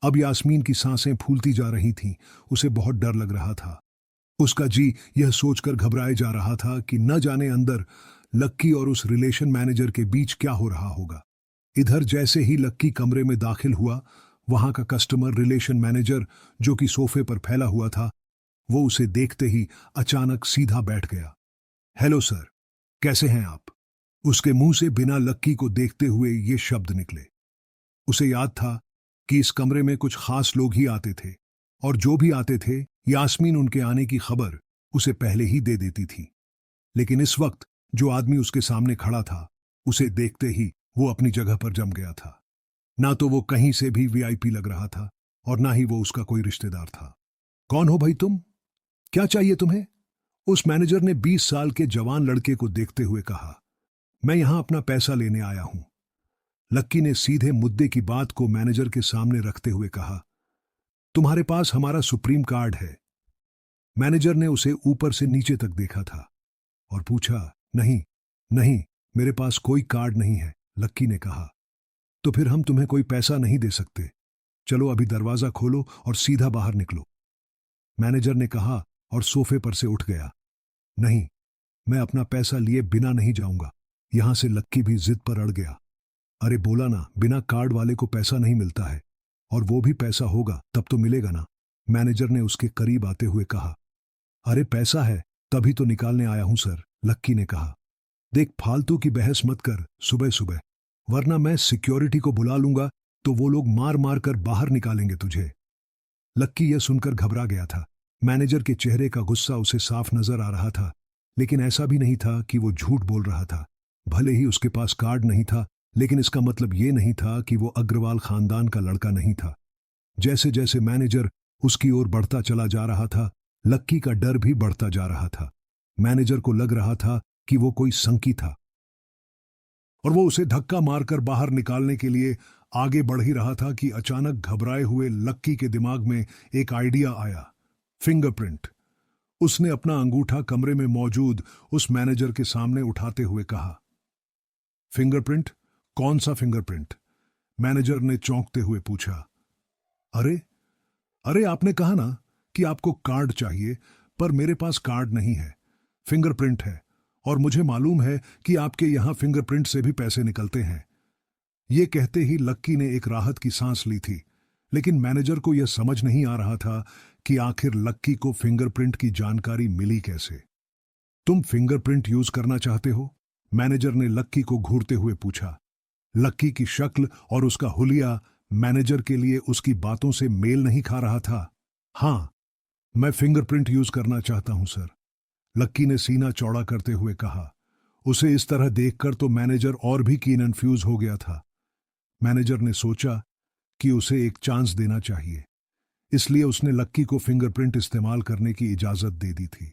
अब यास्मीन की सांसें फूलती जा रही थीं, उसे बहुत डर लग रहा था। उसका जी यह सोचकर घबराए जा रहा था कि न जाने अंदर लक्की और उस रिलेशन मैनेजर के बीच क्या हो रहा होगा। इधर जैसे ही लक्की कमरे में दाखिल हुआ, वहां का कस्टमर रिलेशन मैनेजर, जो कि सोफे पर फैला हुआ था, वो उसे देखते ही अचानक सीधा बैठ गया। हेलो सर, कैसे हैं आप? उसके मुंह से बिना लक्की को देखते हुए ये शब्द निकले। उसे याद था कि इस कमरे में कुछ खास लोग ही आते थे, और जो भी आते थे यास्मीन उनके आने की खबर उसे पहले ही दे देती थी। लेकिन इस वक्त जो आदमी उसके सामने खड़ा था, उसे देखते ही वो अपनी जगह पर जम गया था। ना तो वो कहीं से भी वीआईपी लग रहा था और ना ही वो उसका कोई रिश्तेदार था। कौन हो भाई तुम? क्या चाहिए तुम्हें? उस मैनेजर ने 20 साल के जवान लड़के को देखते हुए कहा। मैं यहां अपना पैसा लेने आया हूं। लक्की ने सीधे मुद्दे की बात को मैनेजर के सामने रखते हुए कहा। तुम्हारे पास हमारा सुप्रीम कार्ड है। मैनेजर ने उसे ऊपर से नीचे तक देखा था और पूछा। नहीं नहीं, मेरे पास कोई कार्ड नहीं है, लक्की ने कहा। तो फिर हम तुम्हें कोई पैसा नहीं दे सकते। चलो अभी दरवाजा खोलो और सीधा बाहर निकलो, मैनेजर ने कहा और सोफे पर से उठ गया। नहीं, मैं अपना पैसा लिए बिना नहीं जाऊंगा। यहां से लक्की भी जिद पर अड़ गया। अरे बोला ना, बिना कार्ड वाले को पैसा नहीं मिलता है, और वो भी पैसा होगा तब तो मिलेगा ना, मैनेजर ने उसके करीब आते हुए कहा। अरे पैसा है तभी तो निकालने आया हूं सर, लक्की ने कहा। देख, फालतू की बहस मत कर सुबह सुबह, वरना मैं सिक्योरिटी को बुला लूंगा तो वो लोग मार मार कर बाहर निकालेंगे तुझे। लक्की यह सुनकर घबरा गया था। मैनेजर के चेहरे का गुस्सा उसे साफ नजर आ रहा था, लेकिन ऐसा भी नहीं था कि वो झूठ बोल रहा था। भले ही उसके पास कार्ड नहीं था, लेकिन इसका मतलब ये नहीं था कि वो अग्रवाल खानदान का लड़का नहीं था। जैसे जैसे मैनेजर उसकी ओर बढ़ता चला जा रहा था, लक्की का डर भी बढ़ता जा रहा था। मैनेजर को लग रहा था कि वो कोई संकी था, और वो उसे धक्का मारकर बाहर निकालने के लिए आगे बढ़ ही रहा था कि अचानक घबराए हुए लक्की के दिमाग में एक आइडिया आया। फिंगरप्रिंट। उसने अपना अंगूठा कमरे में मौजूद उस मैनेजर के सामने उठाते हुए कहा। फिंगरप्रिंट? कौन सा फिंगरप्रिंट? मैनेजर ने चौंकते हुए पूछा। अरे अरे, आपने कहा ना कि आपको कार्ड चाहिए, पर मेरे पास कार्ड नहीं है, फिंगरप्रिंट है, और मुझे मालूम है कि आपके यहां फिंगरप्रिंट से भी पैसे निकलते हैं। ये कहते ही लक्की ने एक राहत की सांस ली थी, लेकिन मैनेजर को यह समझ नहीं आ रहा था कि आखिर लक्की को फिंगरप्रिंट की जानकारी मिली कैसे। तुम फिंगरप्रिंट यूज करना चाहते हो? मैनेजर ने लक्की को घूरते हुए पूछा। लक्की की शक्ल और उसका हुलिया मैनेजर के लिए उसकी बातों से मेल नहीं खा रहा था। हां, मैं फिंगरप्रिंट यूज करना चाहता हूं सर, लक्की ने सीना चौड़ा करते हुए कहा। उसे इस तरह देखकर तो मैनेजर और भी कन्फ्यूज हो गया था। मैनेजर ने सोचा कि उसे एक चांस देना चाहिए, इसलिए उसने लक्की को फिंगरप्रिंट इस्तेमाल करने की इजाजत दे दी थी।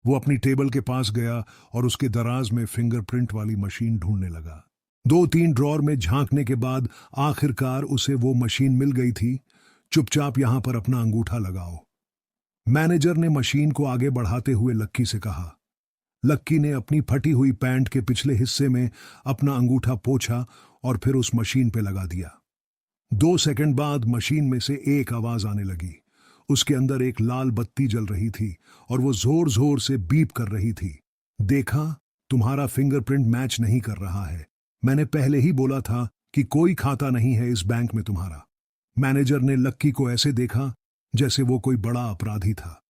वो अपनी टेबल के पास गया और उसके दराज में फिंगरप्रिंट वाली मशीन ढूंढने लगा। 2-3 ड्रॉर में झांकने के बाद आखिरकार उसे वो मशीन मिल गई थी। चुपचाप यहां पर अपना अंगूठा लगाओ, मैनेजर ने मशीन को आगे बढ़ाते हुए लक्की से कहा। लक्की ने अपनी फटी हुई पैंट के पिछले हिस्से में अपना अंगूठा पोंछा और फिर उस मशीन पे लगा दिया। 2 सेकंड बाद मशीन में से एक आवाज आने लगी। उसके अंदर एक लाल बत्ती जल रही थी और वो जोर जोर से बीप कर रही थी। देखा, तुम्हारा फिंगरप्रिंट मैच नहीं कर रहा है। मैंने पहले ही बोला था कि कोई खाता नहीं है इस बैंक में तुम्हारा। मैनेजर ने लक्की को ऐसे देखा जैसे वो कोई बड़ा अपराधी था।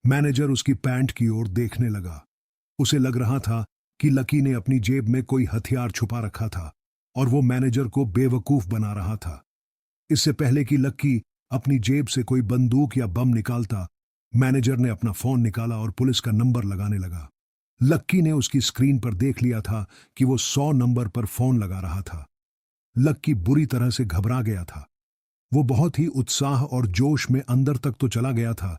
मैनेजर उसकी पैंट की ओर देखने लगा। उसे लग रहा था कि लक्की ने अपनी जेब में कोई हथियार छुपा रखा था और वो मैनेजर को बेवकूफ बना रहा था। इससे पहले कि लक्की अपनी जेब से कोई बंदूक या बम निकालता, मैनेजर ने अपना फोन निकाला और पुलिस का नंबर लगाने लगा। लक्की ने उसकी स्क्रीन पर देख लिया था कि वो 100 नंबर पर फोन लगा रहा था। लक्की बुरी तरह से घबरा गया था। वो बहुत ही उत्साह और जोश में अंदर तक तो चला गया था,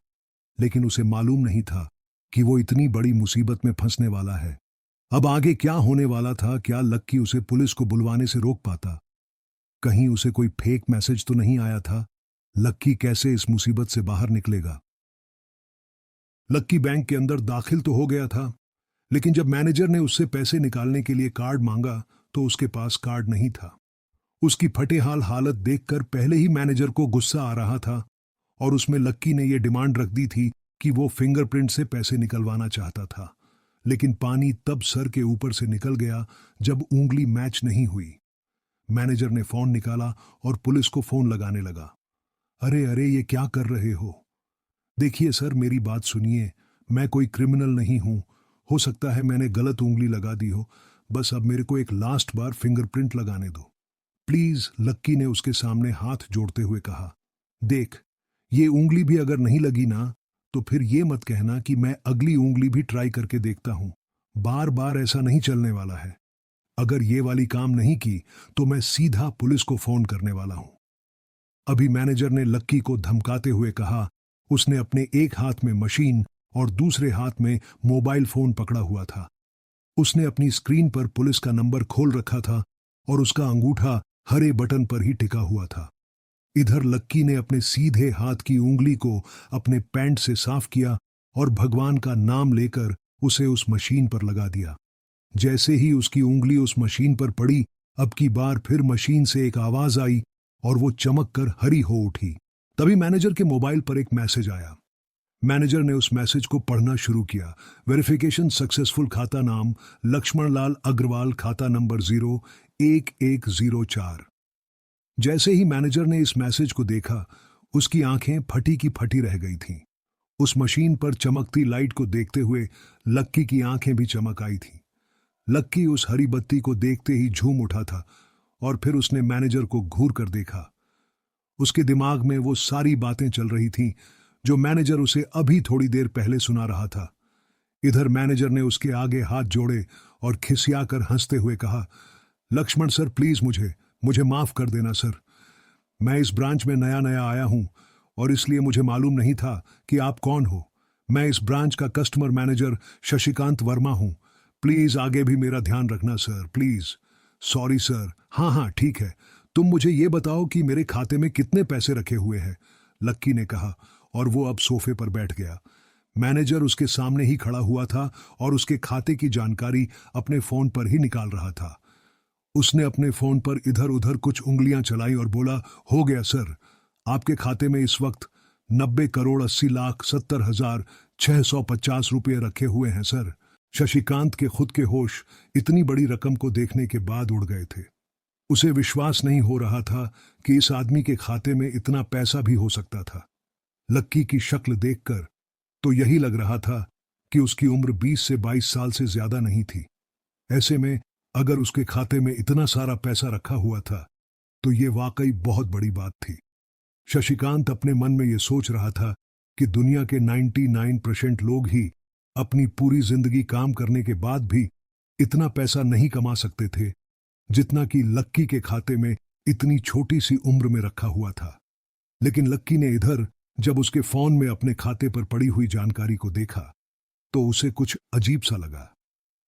लेकिन उसे मालूम नहीं था कि वो इतनी बड़ी मुसीबत में फंसने वाला है। अब आगे क्या होने वाला था? क्या लक्की उसे पुलिस को बुलवाने से रोक पाता? कहीं उसे कोई फेक मैसेज तो नहीं आया था? लक्की कैसे इस मुसीबत से बाहर निकलेगा? लक्की बैंक के अंदर दाखिल तो हो गया था, लेकिन जब मैनेजर ने उससे पैसे निकालने के लिए कार्ड मांगा तो उसके पास कार्ड नहीं था। उसकी फटेहाल हालत देखकर पहले ही मैनेजर को गुस्सा आ रहा था और उसमें लक्की ने यह डिमांड रख दी थी कि वो फिंगरप्रिंट से पैसे निकलवाना चाहता था। लेकिन पानी तब सर के ऊपर से निकल गया जब उंगली मैच नहीं हुई। मैनेजर ने फोन निकाला और पुलिस को फोन लगाने लगा। अरे अरे, ये क्या कर रहे हो? देखिए सर, मेरी बात सुनिए, मैं कोई क्रिमिनल नहीं हूं। हो सकता है मैंने गलत उंगली लगा दी हो, बस अब मेरे को एक लास्ट बार फिंगरप्रिंट लगाने दो प्लीज, लक्की ने उसके सामने हाथ जोड़ते हुए कहा। देख, ये उंगली भी अगर नहीं लगी ना तो फिर ये मत कहना कि मैं अगली उंगली भी ट्राई करके देखता हूं। बार बार ऐसा नहीं चलने वाला है। अगर ये वाली काम नहीं की तो मैं सीधा पुलिस को फोन करने वाला हूं। अभी मैनेजर ने लक्की को धमकाते हुए कहा। उसने अपने एक हाथ में मशीन और दूसरे हाथ में मोबाइल फोन पकड़ा हुआ था। उसने अपनी स्क्रीन पर पुलिस का नंबर खोल रखा था और उसका अंगूठा हरे बटन पर ही टिका हुआ था। इधर लक्की ने अपने सीधे हाथ की उंगली को अपने पैंट से साफ किया और भगवान का नाम लेकर उसे उस मशीन पर लगा दिया। जैसे ही उसकी उंगली उस मशीन पर पड़ी, अब की बार फिर मशीन से एक आवाज आई और वो चमक कर हरी हो उठी। तभी मैनेजर के मोबाइल पर एक मैसेज आया। मैनेजर ने उस मैसेज को पढ़ना शुरू किया। वेरिफिकेशन सक्सेसफुल, खाता नाम लक्ष्मण लाल अग्रवाल, खाता नंबर 01104। जैसे ही मैनेजर ने इस मैसेज को देखा, उसकी आंखें फटी की फटी रह गई थीं। उस मशीन पर चमकती लाइट को देखते हुए लक्की की आंखें भी चमक आई थीं। लक्की उस हरी बत्ती को देखते ही झूम उठा था और फिर उसने मैनेजर को घूर कर देखा। उसके दिमाग में वो सारी बातें चल रही थीं जो मैनेजर उसे अभी थोड़ी देर पहले सुना रहा था। इधर मैनेजर ने उसके आगे हाथ जोड़े और खिसियाकर हंसते हुए कहा, लक्ष्मण सर, प्लीज मुझे माफ कर देना सर। मैं इस ब्रांच में नया नया आया हूं और इसलिए मुझे मालूम नहीं था कि आप कौन हो। मैं इस ब्रांच का कस्टमर मैनेजर शशिकांत वर्मा हूं। प्लीज आगे भी मेरा ध्यान रखना सर, प्लीज। Sorry sir. हाँ हाँ ठीक है, तुम मुझे ये बताओ कि मेरे खाते में कितने पैसे रखे हुए हैं, लक्की ने कहा और वो अब सोफे पर बैठ गया। मैनेजर उसके सामने ही खड़ा हुआ था और उसके खाते की जानकारी अपने फोन पर ही निकाल रहा था। उसने अपने फोन पर इधर उधर कुछ उंगलियां चलाई और बोला, हो गया सर, आपके खाते में इस वक्त 90,80,70,650 रुपये रखे हुए हैं सर। शशिकांत के खुद के होश इतनी बड़ी रकम को देखने के बाद उड़ गए थे। उसे विश्वास नहीं हो रहा था कि इस आदमी के खाते में इतना पैसा भी हो सकता था। लक्की की शक्ल देखकर तो यही लग रहा था कि उसकी उम्र 20 से 22 साल से ज्यादा नहीं थी। ऐसे में अगर उसके खाते में इतना सारा पैसा रखा हुआ था तो ये वाकई बहुत बड़ी बात थी। शशिकांत अपने मन में ये सोच रहा था कि दुनिया के 99% लोग ही अपनी पूरी जिंदगी काम करने के बाद भी इतना पैसा नहीं कमा सकते थे जितना कि लक्की के खाते में इतनी छोटी सी उम्र में रखा हुआ था। लेकिन लक्की ने इधर जब उसके फोन में अपने खाते पर पड़ी हुई जानकारी को देखा तो उसे कुछ अजीब सा लगा।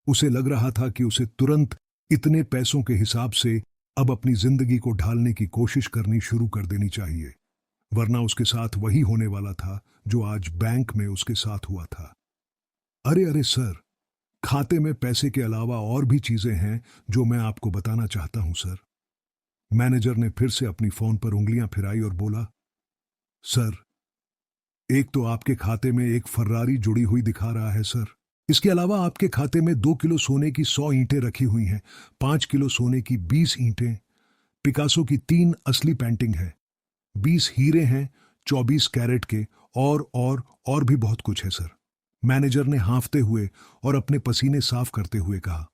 उसे लग रहा था कि उसे तुरंत इतने पैसों के हिसाब से अब अपनी जिंदगी को ढालने की कोशिश करनी शुरू कर देनी चाहिए, वरना उसके साथ वही होने वाला था जो आज बैंक में उसके साथ हुआ था। अरे अरे सर, खाते में पैसे के अलावा और भी चीजें हैं जो मैं आपको बताना चाहता हूं सर। मैनेजर ने फिर से अपनी फोन पर उंगलियां फिराई और बोला, सर, एक तो आपके खाते में एक फर्रारी जुड़ी हुई दिखा रहा है सर। इसके अलावा आपके खाते में 2 किलो सोने की 100 ईंटें रखी हुई हैं, 5 किलो सोने की 20 ईंटें, पिकासो की 3 असली पेंटिंग है, 20 हीरे हैं 24 कैरेट के और भी बहुत कुछ है सर। मैनेजर ने हांफते हुए और अपने पसीने साफ करते हुए कहा।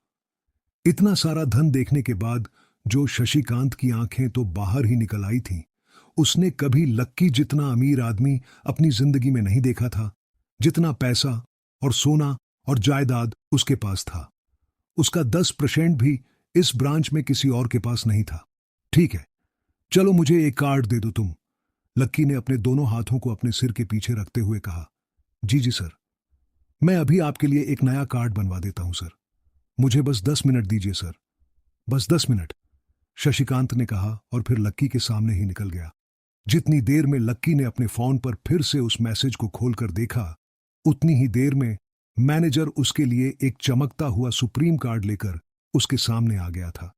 इतना सारा धन देखने के बाद जो शशिकांत की आंखें तो बाहर ही निकल आई थीं। उसने कभी लक्की जितना अमीर आदमी अपनी जिंदगी में नहीं देखा था, जितना पैसा और सोना और जायदाद उसके पास था। उसका 10% भी इस ब्रांच में किसी और के पास नहीं था। ठीक है, चलो मुझे एक कार्ड दे दो तुम, लक्की ने अपने दोनों हाथों को अपने सिर के पीछे रखते हुए कहा। जी जी सर, मैं अभी आपके लिए एक नया कार्ड बनवा देता हूं सर, मुझे बस 10 मिनट दीजिए सर, बस 10 मिनट, शशिकांत ने कहा और फिर लक्की के सामने ही निकल गया। जितनी देर में लक्की ने अपने फोन पर फिर से उस मैसेज को खोलकर देखा, उतनी ही देर में मैनेजर उसके लिए एक चमकता हुआ सुप्रीम कार्ड लेकर उसके सामने आ गया था।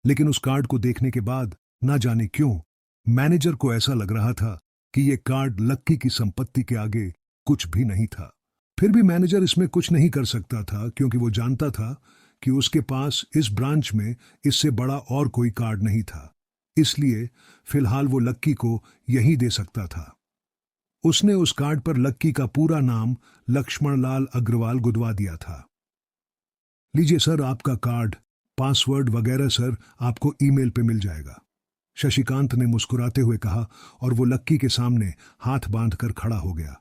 लेकिन उस कार्ड को देखने के बाद ना जाने क्यों मैनेजर को ऐसा लग रहा था कि यह कार्ड लक्की की संपत्ति के आगे कुछ भी नहीं था। फिर भी मैनेजर इसमें कुछ नहीं कर सकता था, क्योंकि वो जानता था कि उसके पास इस ब्रांच में इससे बड़ा और कोई कार्ड नहीं था। इसलिए फिलहाल वो लक्की को यही दे सकता था। उसने उस कार्ड पर लक्की का पूरा नाम लक्ष्मणलाल अग्रवाल गुदवा दिया था। लीजिए सर, आपका कार्ड, पासवर्ड वगैरह सर आपको ईमेल पे मिल जाएगा, शशिकांत ने मुस्कुराते हुए कहा, और वो लक्की के सामने हाथ बांधकर खड़ा हो गया।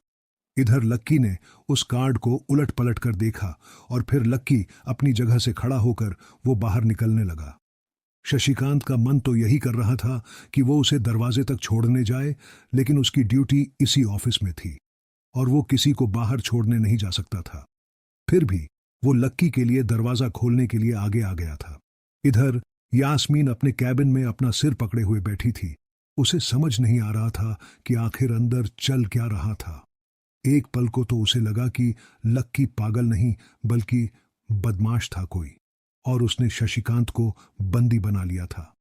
इधर लक्की ने उस कार्ड को उलट पलट कर देखा और फिर लक्की अपनी जगह से खड़ा होकर वो बाहर निकलने लगा। शशिकांत का मन तो यही कर रहा था कि वो उसे दरवाजे तक छोड़ने जाए, लेकिन उसकी ड्यूटी इसी ऑफिस में थी और वो किसी को बाहर छोड़ने नहीं जा सकता था। फिर भी वो लक्की के लिए दरवाजा खोलने के लिए आगे आ गया था। इधर यास्मीन अपने कैबिन में अपना सिर पकड़े हुए बैठी थी। उसे समझ नहीं आ रहा था कि आखिर अंदर चल क्या रहा था। एक पल को तो उसे लगा कि लक्की पागल नहीं बल्कि बदमाश था कोई, और उसने शशिकांत को बंदी बना लिया था।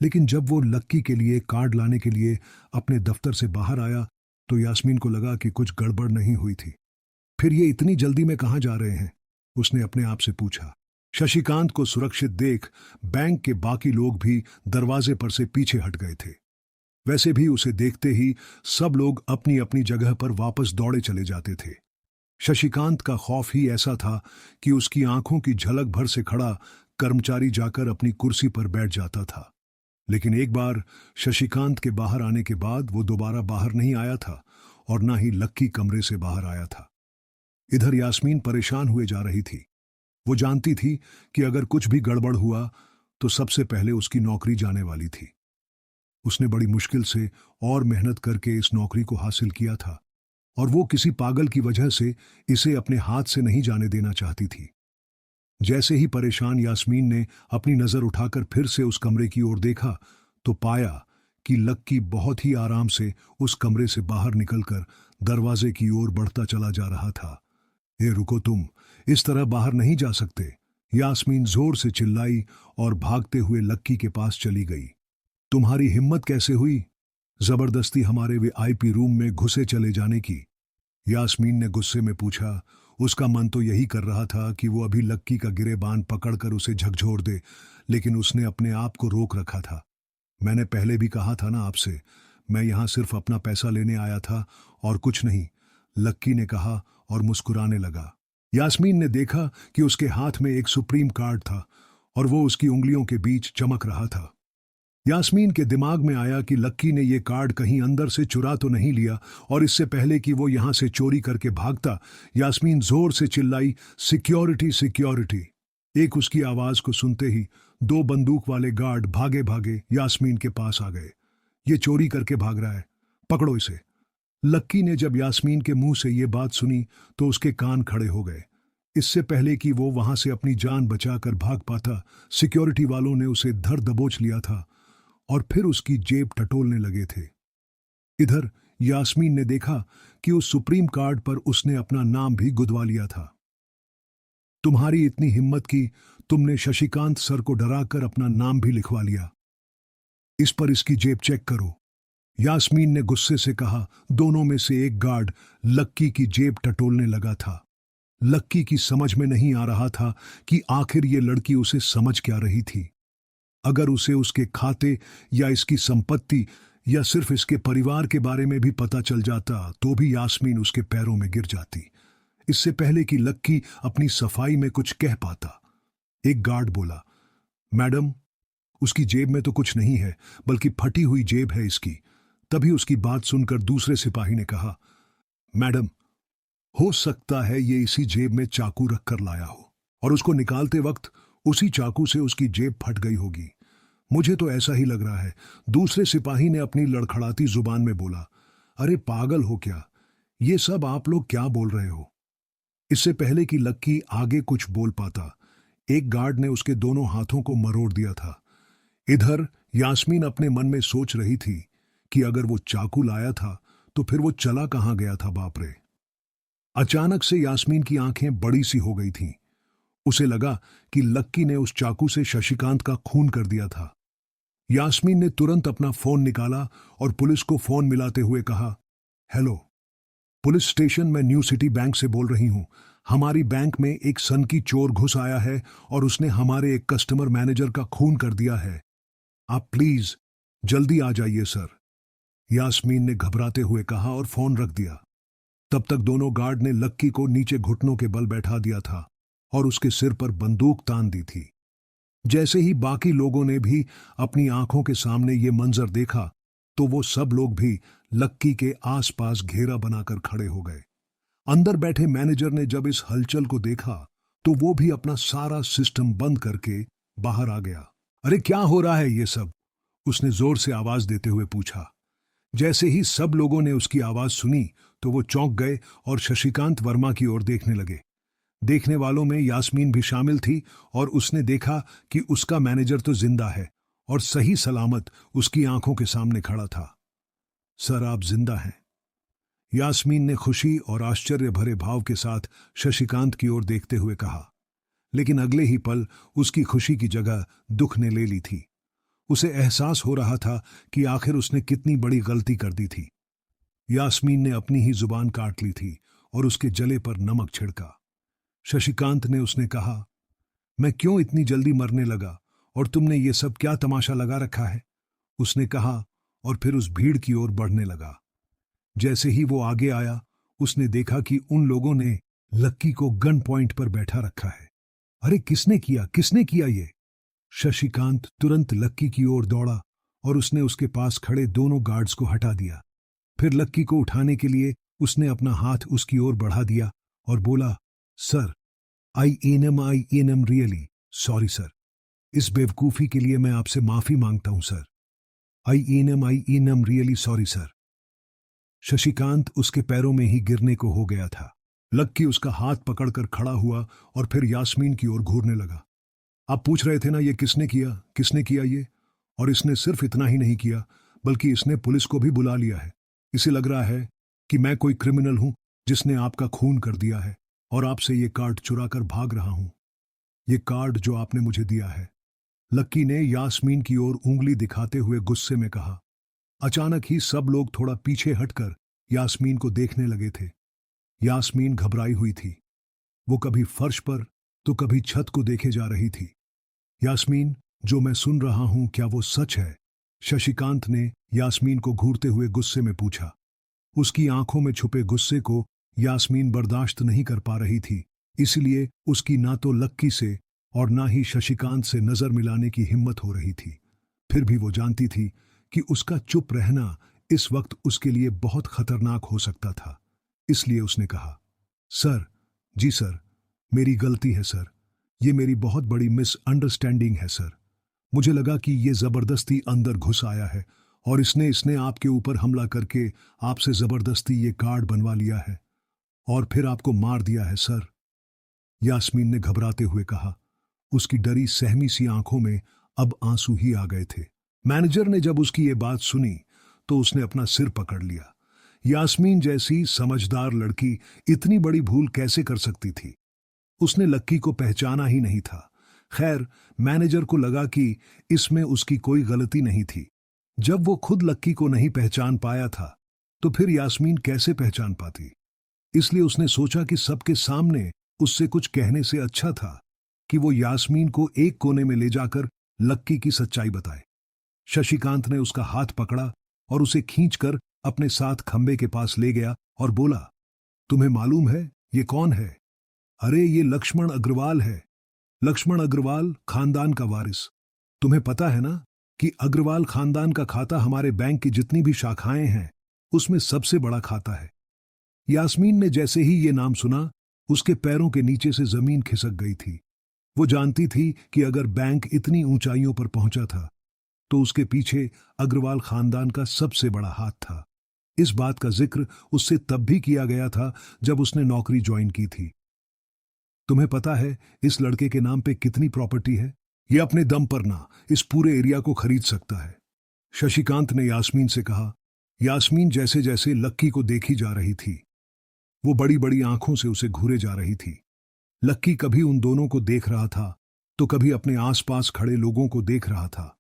लेकिन जब वो लक्की के लिए कार्ड लाने के लिए अपने दफ्तर से बाहर आया तो यास्मीन को लगा कि कुछ गड़बड़ नहीं हुई थी। फिर ये इतनी जल्दी में कहाँ जा रहे हैं, उसने अपने आप से पूछा। शशिकांत को सुरक्षित देख बैंक के बाकी लोग भी दरवाजे पर से पीछे हट गए थे। वैसे भी उसे देखते ही सब लोग अपनी अपनी जगह पर वापस दौड़े चले जाते थे। शशिकांत का खौफ ही ऐसा था कि उसकी आंखों की झलक भर से खड़ा कर्मचारी जाकर अपनी कुर्सी पर बैठ जाता था। लेकिन एक बार शशिकांत के बाहर आने के बाद वो दोबारा बाहर नहीं आया था और ना ही लक्की कमरे से बाहर आया था। इधर यास्मीन परेशान हुए जा रही थी। वो जानती थी कि अगर कुछ भी गड़बड़ हुआ तो सबसे पहले उसकी नौकरी जाने वाली थी। उसने बड़ी मुश्किल से और मेहनत करके इस नौकरी को हासिल किया था और वो किसी पागल की वजह से इसे अपने हाथ से नहीं जाने देना चाहती थी। जैसे ही परेशान यास्मीन ने अपनी नजर उठाकर फिर से उस कमरे की ओर देखा तो पाया कि लक्की बहुत ही आराम से उस कमरे से बाहर निकलकर दरवाजे की ओर बढ़ता चला जा रहा था। ए रुको, तुम इस तरह बाहर नहीं जा सकते, यास्मीन जोर से चिल्लाई और भागते हुए लक्की के पास चली गई। तुम्हारी हिम्मत कैसे हुई जबरदस्ती हमारे वीआईपी रूम में घुसे चले जाने की? यास्मीन ने गुस्से में पूछा। उसका मन तो यही कर रहा था कि वो अभी लक्की का गिरेबान पकड़कर उसे झकझोर दे, लेकिन उसने अपने आप को रोक रखा था। मैंने पहले भी कहा था ना आपसे, मैं यहां सिर्फ अपना पैसा लेने आया था और कुछ नहीं, लक्की ने कहा और मुस्कुराने लगा। यास्मीन ने देखा कि उसके हाथ में एक सुप्रीम कार्ड था और वो उसकी उंगलियों के बीच चमक रहा था। यास्मीन के दिमाग में आया कि लक्की ने ये कार्ड कहीं अंदर से चुरा तो नहीं लिया, और इससे पहले कि वो यहां से चोरी करके भागता यास्मीन जोर से चिल्लाई, सिक्योरिटी सिक्योरिटी। एक उसकी आवाज को सुनते ही दो बंदूक वाले गार्ड भागे भागे यास्मीन के पास आ गए। ये चोरी करके भाग रहा है, पकड़ो इसे। लक्की ने जब यास्मीन के मुंह से ये बात सुनी तो उसके कान खड़े हो गए। इससे पहले कि वो वहां से अपनी जान बचाकर भाग पाता, सिक्योरिटी वालों ने उसे धर दबोच लिया था और फिर उसकी जेब टटोलने लगे थे। इधर यास्मीन ने देखा कि उस सुप्रीम कार्ड पर उसने अपना नाम भी गुदवा लिया था। तुम्हारी इतनी हिम्मत कि तुमने शशिकांत सर को डराकर अपना नाम भी लिखवा लिया। इस पर इसकी जेब चेक करो, यास्मीन ने गुस्से से कहा। दोनों में से एक गार्ड लक्की की जेब टटोलने लगा था। लक्की की समझ में नहीं आ रहा था कि आखिर ये लड़की उसे समझ क्या रही थी। अगर उसे उसके खाते या इसकी संपत्ति या सिर्फ इसके परिवार के बारे में भी पता चल जाता तो भी यास्मीन उसके पैरों में गिर जाती, इससे पहले कि लक्की अपनी सफाई में कुछ कह पाता। एक गार्ड बोला, मैडम, उसकी जेब में तो कुछ नहीं है, बल्कि फटी हुई जेब है इसकी। तभी उसकी बात सुनकर दूसरे सिपाही ने कहा, मैडम, हो सकता है ये इसी जेब में चाकू रखकर लाया हो और उसको निकालते वक्त उसी चाकू से उसकी जेब फट गई होगी। मुझे तो ऐसा ही लग रहा है। दूसरे सिपाही ने अपनी लड़खड़ाती जुबान में बोला, अरे पागल हो क्या, ये सब आप लोग क्या बोल रहे हो? इससे पहले कि लक्की आगे कुछ बोल पाता, एक गार्ड ने उसके दोनों हाथों को मरोड़ दिया था। इधर यास्मीन अपने मन में सोच रही थी कि अगर वो चाकू लाया था तो फिर वो चला कहां गया था, बाप रे। अचानक से यास्मीन की आंखें बड़ी सी हो गई थीं। उसे लगा कि लक्की ने उस चाकू से शशिकांत का खून कर दिया था। यास्मीन ने तुरंत अपना फोन निकाला और पुलिस को फोन मिलाते हुए कहा, हेलो पुलिस स्टेशन, मैं न्यू सिटी बैंक से बोल रही हूं। हमारी बैंक में एक सनकी चोर घुस आया है और उसने हमारे एक कस्टमर मैनेजर का खून कर दिया है। आप प्लीज जल्दी आ जाइए सर, यास्मीन ने घबराते हुए कहा और फोन रख दिया। तब तक दोनों गार्ड ने लक्की को नीचे घुटनों के बल बैठा दिया था और उसके सिर पर बंदूक तान दी थी। जैसे ही बाकी लोगों ने भी अपनी आंखों के सामने ये मंजर देखा तो वो सब लोग भी लक्की के आसपास घेरा बनाकर खड़े हो गए। अंदर बैठे मैनेजर ने जब इस हलचल को देखा तो वो भी अपना सारा सिस्टम बंद करके बाहर आ गया। अरे क्या हो रहा है ये सब, उसने जोर से आवाज देते हुए पूछा। जैसे ही सब लोगों ने उसकी आवाज सुनी तो वो चौंक गए और शशिकांत वर्मा की ओर देखने लगे। देखने वालों में यास्मीन भी शामिल थी और उसने देखा कि उसका मैनेजर तो जिंदा है और सही सलामत उसकी आंखों के सामने खड़ा था। सर आप जिंदा हैं, यास्मीन ने खुशी और आश्चर्य भरे भाव के साथ शशिकांत की ओर देखते हुए कहा। लेकिन अगले ही पल उसकी खुशी की जगह दुख ने ले ली थी। उसे एहसास हो रहा था कि आखिर उसने कितनी बड़ी गलती कर दी थी। यास्मीन ने अपनी ही जुबान काट ली थी और उसके जले पर नमक छिड़का। शशिकांत ने उसने कहा, मैं क्यों इतनी जल्दी मरने लगा और तुमने ये सब क्या तमाशा लगा रखा है, उसने कहा और फिर उस भीड़ की ओर बढ़ने लगा। जैसे ही वो आगे आया उसने देखा कि उन लोगों ने लक्की को गन पॉइंट पर बैठा रखा है। अरे किसने किया ये? शशिकांत तुरंत लक्की की ओर दौड़ा और उसने उसके पास खड़े दोनों गार्ड्स को हटा दिया। फिर लक्की को उठाने के लिए उसने अपना हाथ उसकी ओर बढ़ा दिया और बोला, sir I am really sorry sir, इस बेवकूफी के लिए मैं आपसे माफी मांगता हूं sir. I am really sorry sir. Shashikant उसके पैरों में ही गिरने को हो गया था। लक्की उसका हाथ पकड़कर खड़ा हुआ और फिर यास्मीन की ओर घूरने लगा। आप पूछ रहे थे ना ये किसने किया ये? और इसने सिर्फ इतना ही नहीं किया बल्कि इसने पुलिस को भी बुला लिया है। इसे लग रहा है कि मैं कोई क्रिमिनल हूं जिसने आपका खून कर दिया है और आपसे ये कार्ड चुराकर भाग रहा हूं। ये कार्ड जो आपने मुझे दिया है, लक्की ने यास्मीन की ओर उंगली दिखाते हुए गुस्से में कहा। अचानक ही सब लोग थोड़ा पीछे हटकर यास्मीन को देखने लगे थे। यास्मीन घबराई हुई थी। वो कभी फर्श पर तो कभी छत को देखे जा रही थी। यास्मीन, जो मैं सुन रहा हूं क्या वो सच है? शशिकांत ने यास्मीन को घूरते हुए गुस्से में पूछा। उसकी आंखों में छुपे गुस्से को यास्मीन बर्दाश्त नहीं कर पा रही थी, इसलिए उसकी ना तो लक्की से और ना ही शशिकांत से नजर मिलाने की हिम्मत हो रही थी। फिर भी वो जानती थी कि उसका चुप रहना इस वक्त उसके लिए बहुत खतरनाक हो सकता था। इसलिए उसने कहा, सर, जी सर, मेरी गलती है सर, ये मेरी बहुत बड़ी मिसअंडरस्टैंडिंग है सर। मुझे लगा कि ये जबरदस्ती अंदर घुस आया है और इसने आपके ऊपर हमला करके आपसे जबरदस्ती ये कार्ड बनवा लिया है और फिर आपको मार दिया है सर, यास्मीन ने घबराते हुए कहा। उसकी डरी सहमी सी आंखों में अब आंसू ही आ गए थे। मैनेजर ने जब उसकी ये बात सुनी तो उसने अपना सिर पकड़ लिया। यास्मीन जैसी समझदार लड़की इतनी बड़ी भूल कैसे कर सकती थी? उसने लक्की को पहचाना ही नहीं था। खैर, मैनेजर को लगा कि इसमें उसकी कोई गलती नहीं थी। जब वो खुद लक्की को नहीं पहचान पाया था तो फिर यास्मीन कैसे पहचान पाती? इसलिए उसने सोचा कि सबके सामने उससे कुछ कहने से अच्छा था कि वो यास्मीन को एक कोने में ले जाकर लक्की की सच्चाई बताए। शशिकांत ने उसका हाथ पकड़ा और उसे खींचकर अपने साथ खंबे के पास ले गया और बोला, तुम्हें मालूम है ये कौन है? अरे ये लक्ष्मण अग्रवाल है। लक्ष्मण अग्रवाल, खानदान का वारिस। तुम्हें पता है ना कि अग्रवाल खानदान का खाता हमारे बैंक की जितनी भी शाखाएं हैं उसमें सबसे बड़ा खाता है। यास्मीन ने जैसे ही ये नाम सुना उसके पैरों के नीचे से जमीन खिसक गई थी। वो जानती थी कि अगर बैंक इतनी ऊंचाइयों पर पहुंचा था तो उसके पीछे अग्रवाल खानदान का सबसे बड़ा हाथ था। इस बात का जिक्र उससे तब भी किया गया था जब उसने नौकरी ज्वाइन की थी। तुम्हें पता है इस लड़के के नाम पे कितनी प्रॉपर्टी है? ये अपने दम पर ना इस पूरे एरिया को खरीद सकता है, शशिकांत ने यास्मीन से कहा। यास्मीन जैसे जैसे लक्की को देखी जा रही थी वो बड़ी बड़ी आंखों से उसे घूरे जा रही थी। लक्की कभी उन दोनों को देख रहा था तो कभी अपने आसपास खड़े लोगों को देख रहा था।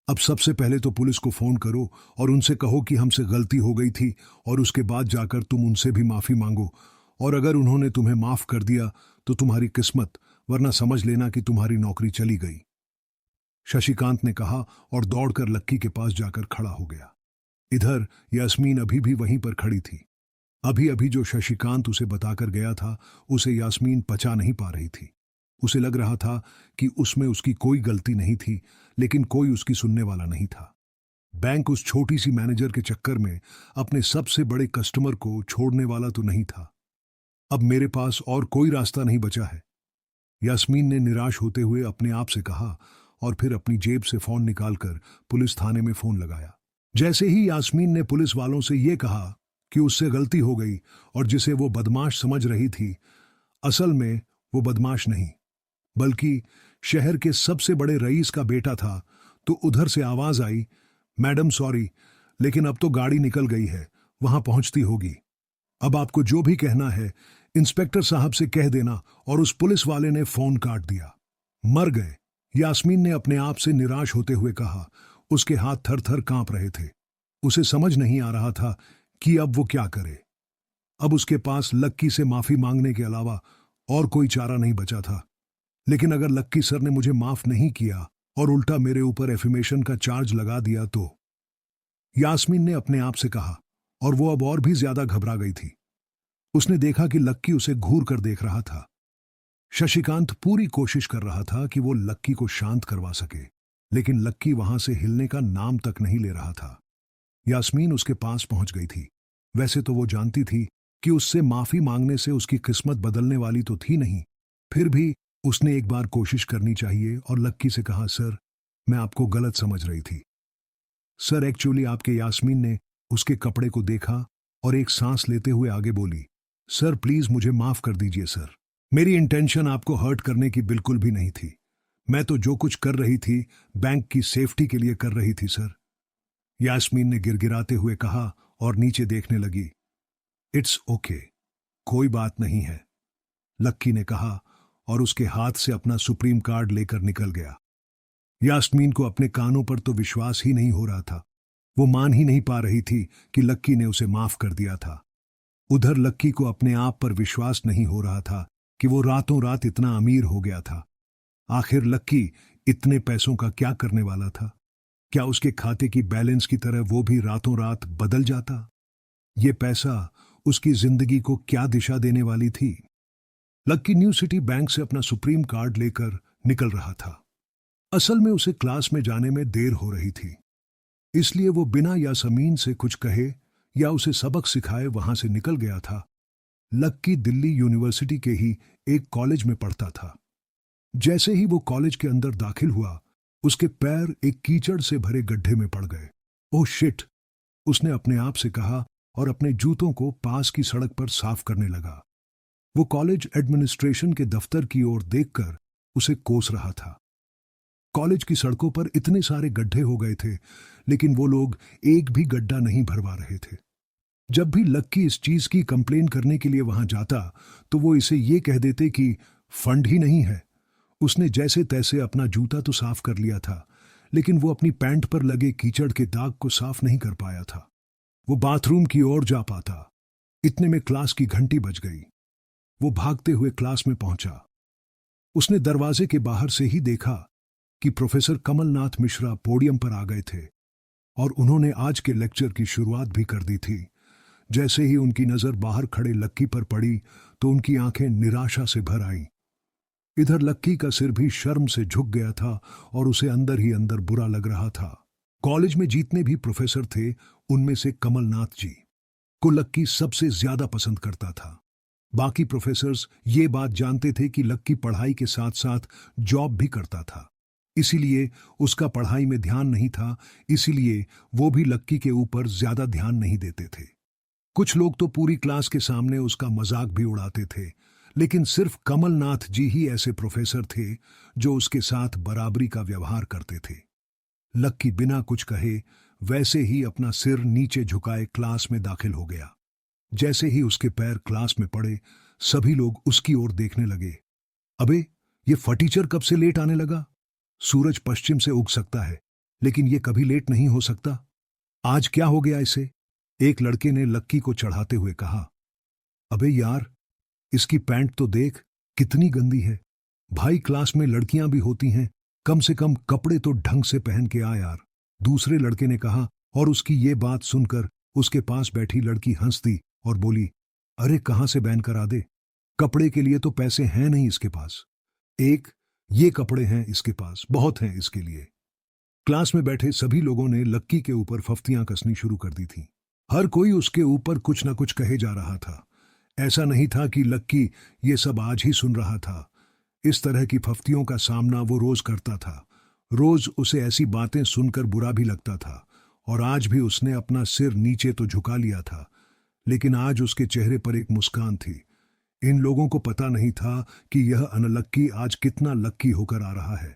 अब सबसे पहले तो पुलिस को फोन करो और उनसे कहो कि हमसे गलती हो गई थी, और उसके बाद जाकर तुम उनसे भी माफी मांगो, और अगर उन्होंने तुम्हें माफ कर दिया तो तुम्हारी किस्मत, वरना समझ लेना कि तुम्हारी नौकरी चली गई। शशिकांत ने कहा और दौड़कर लक्की के पास जाकर खड़ा हो गया। इधर यास्मीन अभी भी वहीं पर खड़ी थी। अभी अभी जो शशिकांत उसे बताकर गया था उसे यास्मीन पचा नहीं पा रही थी। उसे लग रहा था कि उसमें उसकी कोई गलती नहीं थी, लेकिन कोई उसकी सुनने वाला नहीं था। बैंक उस छोटी सी मैनेजर के चक्कर में अपने सबसे बड़े कस्टमर को छोड़ने वाला तो नहीं था। अब मेरे पास और कोई रास्ता नहीं बचा है, यास्मीन ने निराश होते हुए अपने आप से कहा, और फिर अपनी जेब से फोन निकालकर पुलिस थाने में फोन लगाया। जैसे ही यास्मीन ने पुलिस वालों से यह कहा कि उससे गलती हो गई और जिसे वो बदमाश समझ रही थी, असल में वो बदमाश नहीं बल्कि शहर के सबसे बड़े रईस का बेटा था, तो उधर से आवाज आई, मैडम सॉरी, लेकिन अब तो गाड़ी निकल गई है, वहां पहुंचती होगी। अब आपको जो भी कहना है इंस्पेक्टर साहब से कह देना। और उस पुलिस वाले ने फोन काट दिया। मर गए, यास्मीन ने अपने आप से निराश होते हुए कहा। उसके हाथ थर थर कांप रहे थे। उसे समझ नहीं आ रहा था कि अब वो क्या करे। अब उसके पास लक्की से माफी मांगने के अलावा और कोई चारा नहीं बचा था। लेकिन अगर लक्की सर ने मुझे माफ नहीं किया और उल्टा मेरे ऊपर एफिमेशन का चार्ज लगा दिया तो, यास्मीन ने अपने आप से कहा, और वो अब और भी ज्यादा घबरा गई थी। उसने देखा कि लक्की उसे घूर कर देख रहा था। शशिकांत पूरी कोशिश कर रहा था कि वो लक्की को शांत करवा सके, लेकिन लक्की वहां से हिलने का नाम तक नहीं ले रहा था। यास्मीन उसके पास पहुंच गई थी। वैसे तो वो जानती थी कि उससे माफी मांगने से उसकी किस्मत बदलने वाली तो थी नहीं, फिर भी उसने एक बार कोशिश करनी चाहिए और लक्की से कहा, सर, मैं आपको गलत समझ रही थी। सर, एक्चुअली आपके, यास्मीन ने उसके कपड़े को देखा और एक सांस लेते हुए आगे बोली, सर प्लीज मुझे माफ कर दीजिए सर, मेरी इंटेंशन आपको हर्ट करने की बिल्कुल भी नहीं थी। मैं तो जो कुछ कर रही थी बैंक की सेफ्टी के लिए कर रही थी सर। यास्मीन ने गिड़गिड़ाते हुए कहा और नीचे देखने लगी। इट्स ओके, कोई बात नहीं है, लक्की ने कहा और उसके हाथ से अपना सुप्रीम कार्ड लेकर निकल गया। यास्मीन को अपने कानों पर तो विश्वास ही नहीं हो रहा था। वो मान ही नहीं पा रही थी कि लक्की ने उसे माफ कर दिया था। उधर लक्की को अपने आप पर विश्वास नहीं हो रहा था कि वो रातों रात इतना अमीर हो गया था। आखिर लक्की इतने पैसों का क्या करने वाला था? क्या उसके खाते की बैलेंस की तरह वो भी रातों रात बदल जाता? ये पैसा उसकी जिंदगी को क्या दिशा देने वाली थी? लक्की न्यू सिटी बैंक से अपना सुप्रीम कार्ड लेकर निकल रहा था। असल में उसे क्लास में जाने में देर हो रही थी, इसलिए वो बिना यास्मीन से कुछ कहे या उसे सबक सिखाए वहां से निकल गया था। लक्की दिल्ली यूनिवर्सिटी के ही एक कॉलेज में पढ़ता था। जैसे ही वो कॉलेज के अंदर दाखिल हुआ, उसके पैर एक कीचड़ से भरे गड्ढे में पड़ गए। ओह शिट, उसने अपने आप से कहा और अपने जूतों को पास की सड़क पर साफ करने लगा। वो कॉलेज एडमिनिस्ट्रेशन के दफ्तर की ओर देखकर उसे कोस रहा था। कॉलेज की सड़कों पर इतने सारे गड्ढे हो गए थे, लेकिन वो लोग एक भी गड्ढा नहीं भरवा रहे थे। जब भी लक्की इस चीज की कंप्लेन करने के लिए वहां जाता तो वो इसे ये कह देते कि फंड ही नहीं है। उसने जैसे तैसे अपना जूता तो साफ कर लिया था, लेकिन वो अपनी पैंट पर लगे कीचड़ के दाग को साफ नहीं कर पाया था। वो बाथरूम की ओर जा पाता, इतने में क्लास की घंटी बज गई। वो भागते हुए क्लास में पहुंचा। उसने दरवाजे के बाहर से ही देखा कि प्रोफेसर कमलनाथ मिश्रा पोडियम पर आ गए थे और उन्होंने आज के लेक्चर की शुरुआत भी कर दी थी। जैसे ही उनकी नजर बाहर खड़े लक्की पर पड़ी तो उनकी आंखें निराशा से भर आईं। इधर लक्की का सिर भी शर्म से झुक गया था और उसे अंदर ही अंदर बुरा लग रहा था। कॉलेज में जितने भी प्रोफेसर थे, उनमें से कमलनाथ जी को लक्की सबसे ज्यादा पसंद करता था। बाकी प्रोफेसर्स ये बात जानते थे कि लक्की पढ़ाई के साथ साथ जॉब भी करता था, इसीलिए उसका पढ़ाई में ध्यान नहीं था, इसीलिए वो भी लक्की के ऊपर ज्यादा ध्यान नहीं देते थे। कुछ लोग तो पूरी क्लास के सामने उसका मजाक भी उड़ाते थे, लेकिन सिर्फ कमलनाथ जी ही ऐसे प्रोफेसर थे जो उसके साथ बराबरी का व्यवहार करते थे। लक्की बिना कुछ कहे वैसे ही अपना सिर नीचे झुकाए क्लास में दाखिल हो गया। जैसे ही उसके पैर क्लास में पड़े, सभी लोग उसकी ओर देखने लगे। अबे, ये फटीचर कब से लेट आने लगा? सूरज पश्चिम से उग सकता है, लेकिन ये कभी लेट नहीं हो सकता। आज क्या हो गया इसे? एक लड़के ने लक्की को चढ़ाते हुए कहा। अबे यार, इसकी पैंट तो देख, कितनी गंदी है। भाई, क्लास में लड़कियां भी होती हैं, कम से कम कपड़े तो ढंग से पहन के आ यार। दूसरे लड़के ने कहा, और उसकी ये बात सुनकर उसके पास बैठी लड़की हंस दी और बोली, अरे कहां से बैन करा दे, कपड़े के लिए तो पैसे हैं नहीं इसके पास। एक ये कपड़े हैं इसके पास, बहुत हैं इसके लिए। क्लास में बैठे सभी लोगों ने लक्की के ऊपर फफ्तियां कसनी शुरू कर दी थीं। हर कोई उसके ऊपर कुछ ना कुछ कहे जा रहा था। ऐसा नहीं था कि लक्की ये सब आज ही सुन रहा था। इस तरह की फफ्तियों का सामना वो रोज करता था। रोज उसे ऐसी बातें सुनकर बुरा भी लगता था, और आज भी उसने अपना सिर नीचे तो झुका लिया था, लेकिन आज उसके चेहरे पर एक मुस्कान थी। इन लोगों को पता नहीं था कि यह अनलक्की आज कितना लक्की होकर आ रहा है।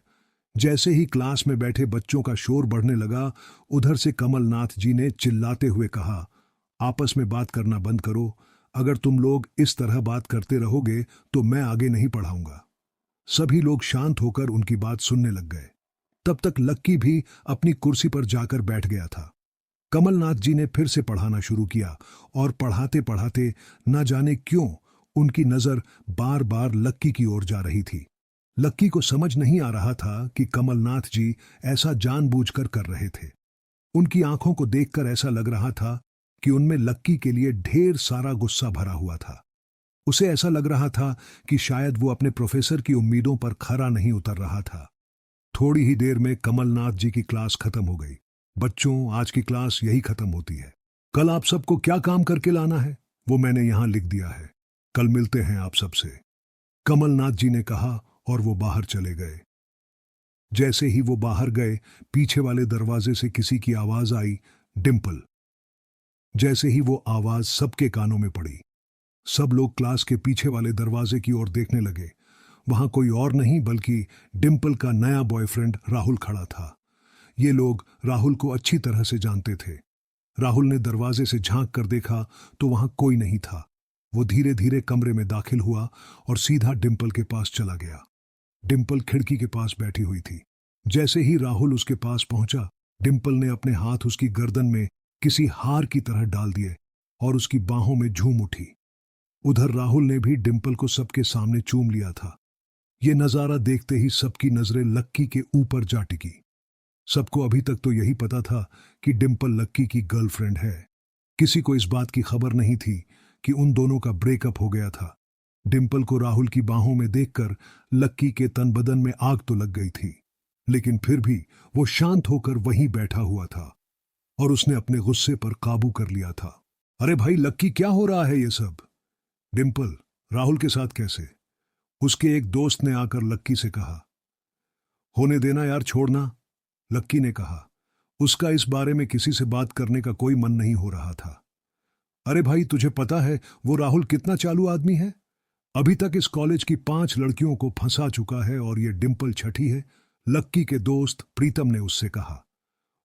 जैसे ही क्लास में बैठे बच्चों का शोर बढ़ने लगा, उधर से कमलनाथ जी ने चिल्लाते हुए कहा, आपस में बात करना बंद करो। अगर तुम लोग इस तरह बात करते रहोगे तो मैं आगे नहीं पढ़ाऊंगा। सभी लोग शांत होकर उनकी बात सुनने लग गए। तब तक लक्की भी अपनी कुर्सी पर जाकर बैठ गया था। कमलनाथ जी ने फिर से पढ़ाना शुरू किया, और पढ़ाते पढ़ाते न जाने क्यों उनकी नजर बार बार लक्की की ओर जा रही थी। लक्की को समझ नहीं आ रहा था कि कमलनाथ जी ऐसा जानबूझकर कर रहे थे। उनकी आंखों को देखकर ऐसा लग रहा था कि उनमें लक्की के लिए ढेर सारा गुस्सा भरा हुआ था। उसे ऐसा लग रहा था कि शायद वो अपने प्रोफेसर की उम्मीदों पर खरा नहीं उतर रहा था। थोड़ी ही देर में कमलनाथ जी की क्लास खत्म हो गई। बच्चों, आज की क्लास यही खत्म होती है। कल आप सबको क्या काम करके लाना है वो मैंने यहां लिख दिया है। कल मिलते हैं आप सबसे, कमलनाथ जी ने कहा, और वो बाहर चले गए। जैसे ही वो बाहर गए, पीछे वाले दरवाजे से किसी की आवाज आई, डिंपल। जैसे ही वो आवाज सबके कानों में पड़ी, सब लोग क्लास के पीछे वाले दरवाजे की ओर देखने लगे। वहां कोई और नहीं बल्कि डिंपल का नया बॉयफ्रेंड राहुल खड़ा था। ये लोग राहुल को अच्छी तरह से जानते थे। राहुल ने दरवाजे से झांक कर देखा तो वहां कोई नहीं था। वो धीरे धीरे कमरे में दाखिल हुआ और सीधा डिंपल के पास चला गया। डिंपल खिड़की के पास बैठी हुई थी। जैसे ही राहुल उसके पास पहुंचा, डिंपल ने अपने हाथ उसकी गर्दन में किसी हार की तरह डाल दिए और उसकी बाहों में झूम उठी। उधर राहुल ने भी डिंपल को सबके सामने चूम लिया था। ये नजारा देखते ही सबकी नजरें लक्की के ऊपर जा टिकी। सबको अभी तक तो यही पता था कि डिंपल लक्की की गर्लफ्रेंड है। किसी को इस बात की खबर नहीं थी कि उन दोनों का ब्रेकअप हो गया था। डिंपल को राहुल की बाहों में देखकर लक्की के तन बदन में आग तो लग गई थी, लेकिन फिर भी वो शांत होकर वहीं बैठा हुआ था और उसने अपने गुस्से पर काबू कर लिया था। अरे भाई लक्की, क्या हो रहा है ये सब? डिंपल, राहुल के साथ कैसे? उसके एक दोस्त ने आकर लक्की से कहा। होने देना यार, छोड़ना, लक्की ने कहा। उसका इस बारे में किसी से बात करने का कोई मन नहीं हो रहा था। अरे भाई, तुझे पता है वो राहुल कितना चालू आदमी है? अभी तक इस कॉलेज की 5 लड़कियों को फंसा चुका है और ये डिंपल छठी है, लक्की के दोस्त प्रीतम ने उससे कहा।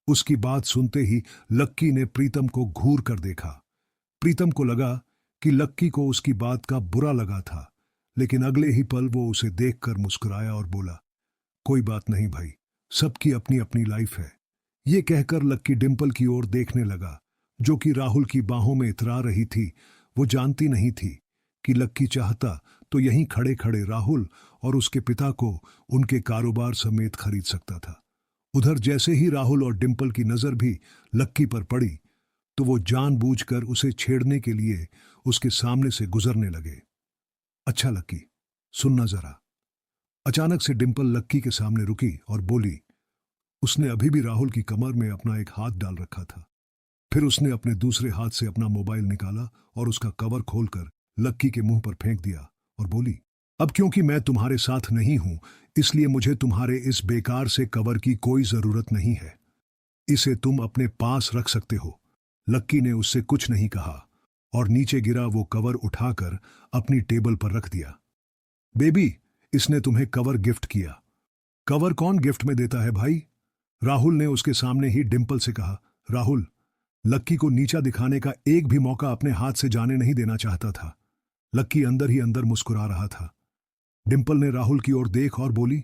उसकी बात सुनते ही लक्की ने प्रीतम को घूर कर देखा। प्रीतम को लगा कि लक्की को उसकी बात का बुरा लगा था, लेकिन अगले ही पल वो उसे देखकर मुस्कुराया और बोला, कोई बात नहीं भाई, सबकी अपनी अपनी लाइफ है। ये कहकर लक्की डिंपल की ओर देखने लगा, जो कि राहुल की बाहों में इतरा रही थी। वो जानती नहीं थी कि लक्की चाहता तो यहीं खड़े खड़े राहुल और उसके पिता को उनके कारोबार समेत खरीद सकता था। उधर जैसे ही राहुल और डिंपल की नजर भी लक्की पर पड़ी तो वो जानबूझकर उसे छेड़ने के लिए उसके सामने से गुजरने लगे। अच्छा लक्की, सुनना जरा। अचानक से डिंपल लक्की के सामने रुकी और बोली। उसने अभी भी राहुल की कमर में अपना एक हाथ डाल रखा था। फिर उसने अपने दूसरे हाथ से अपना मोबाइल निकाला और उसका कवर खोलकर लक्की के मुंह पर फेंक दिया और बोली, अब क्योंकि मैं तुम्हारे साथ नहीं हूं, इसलिए मुझे तुम्हारे इस बेकार से कवर की कोई जरूरत नहीं है। इसे तुम अपने पास रख सकते हो। लक्की ने उससे कुछ नहीं कहा और नीचे गिरा वो कवर उठाकर अपनी टेबल पर रख दिया। बेबी, इसने तुम्हें कवर गिफ्ट किया। कवर कौन गिफ्ट में देता है भाई? राहुल ने उसके सामने ही डिंपल से कहा। राहुल, लक्की को नीचा दिखाने का एक भी मौका अपने हाथ से जाने नहीं देना चाहता था। लक्की अंदर ही अंदर मुस्कुरा रहा था। डिंपल ने राहुल की ओर देख और बोली,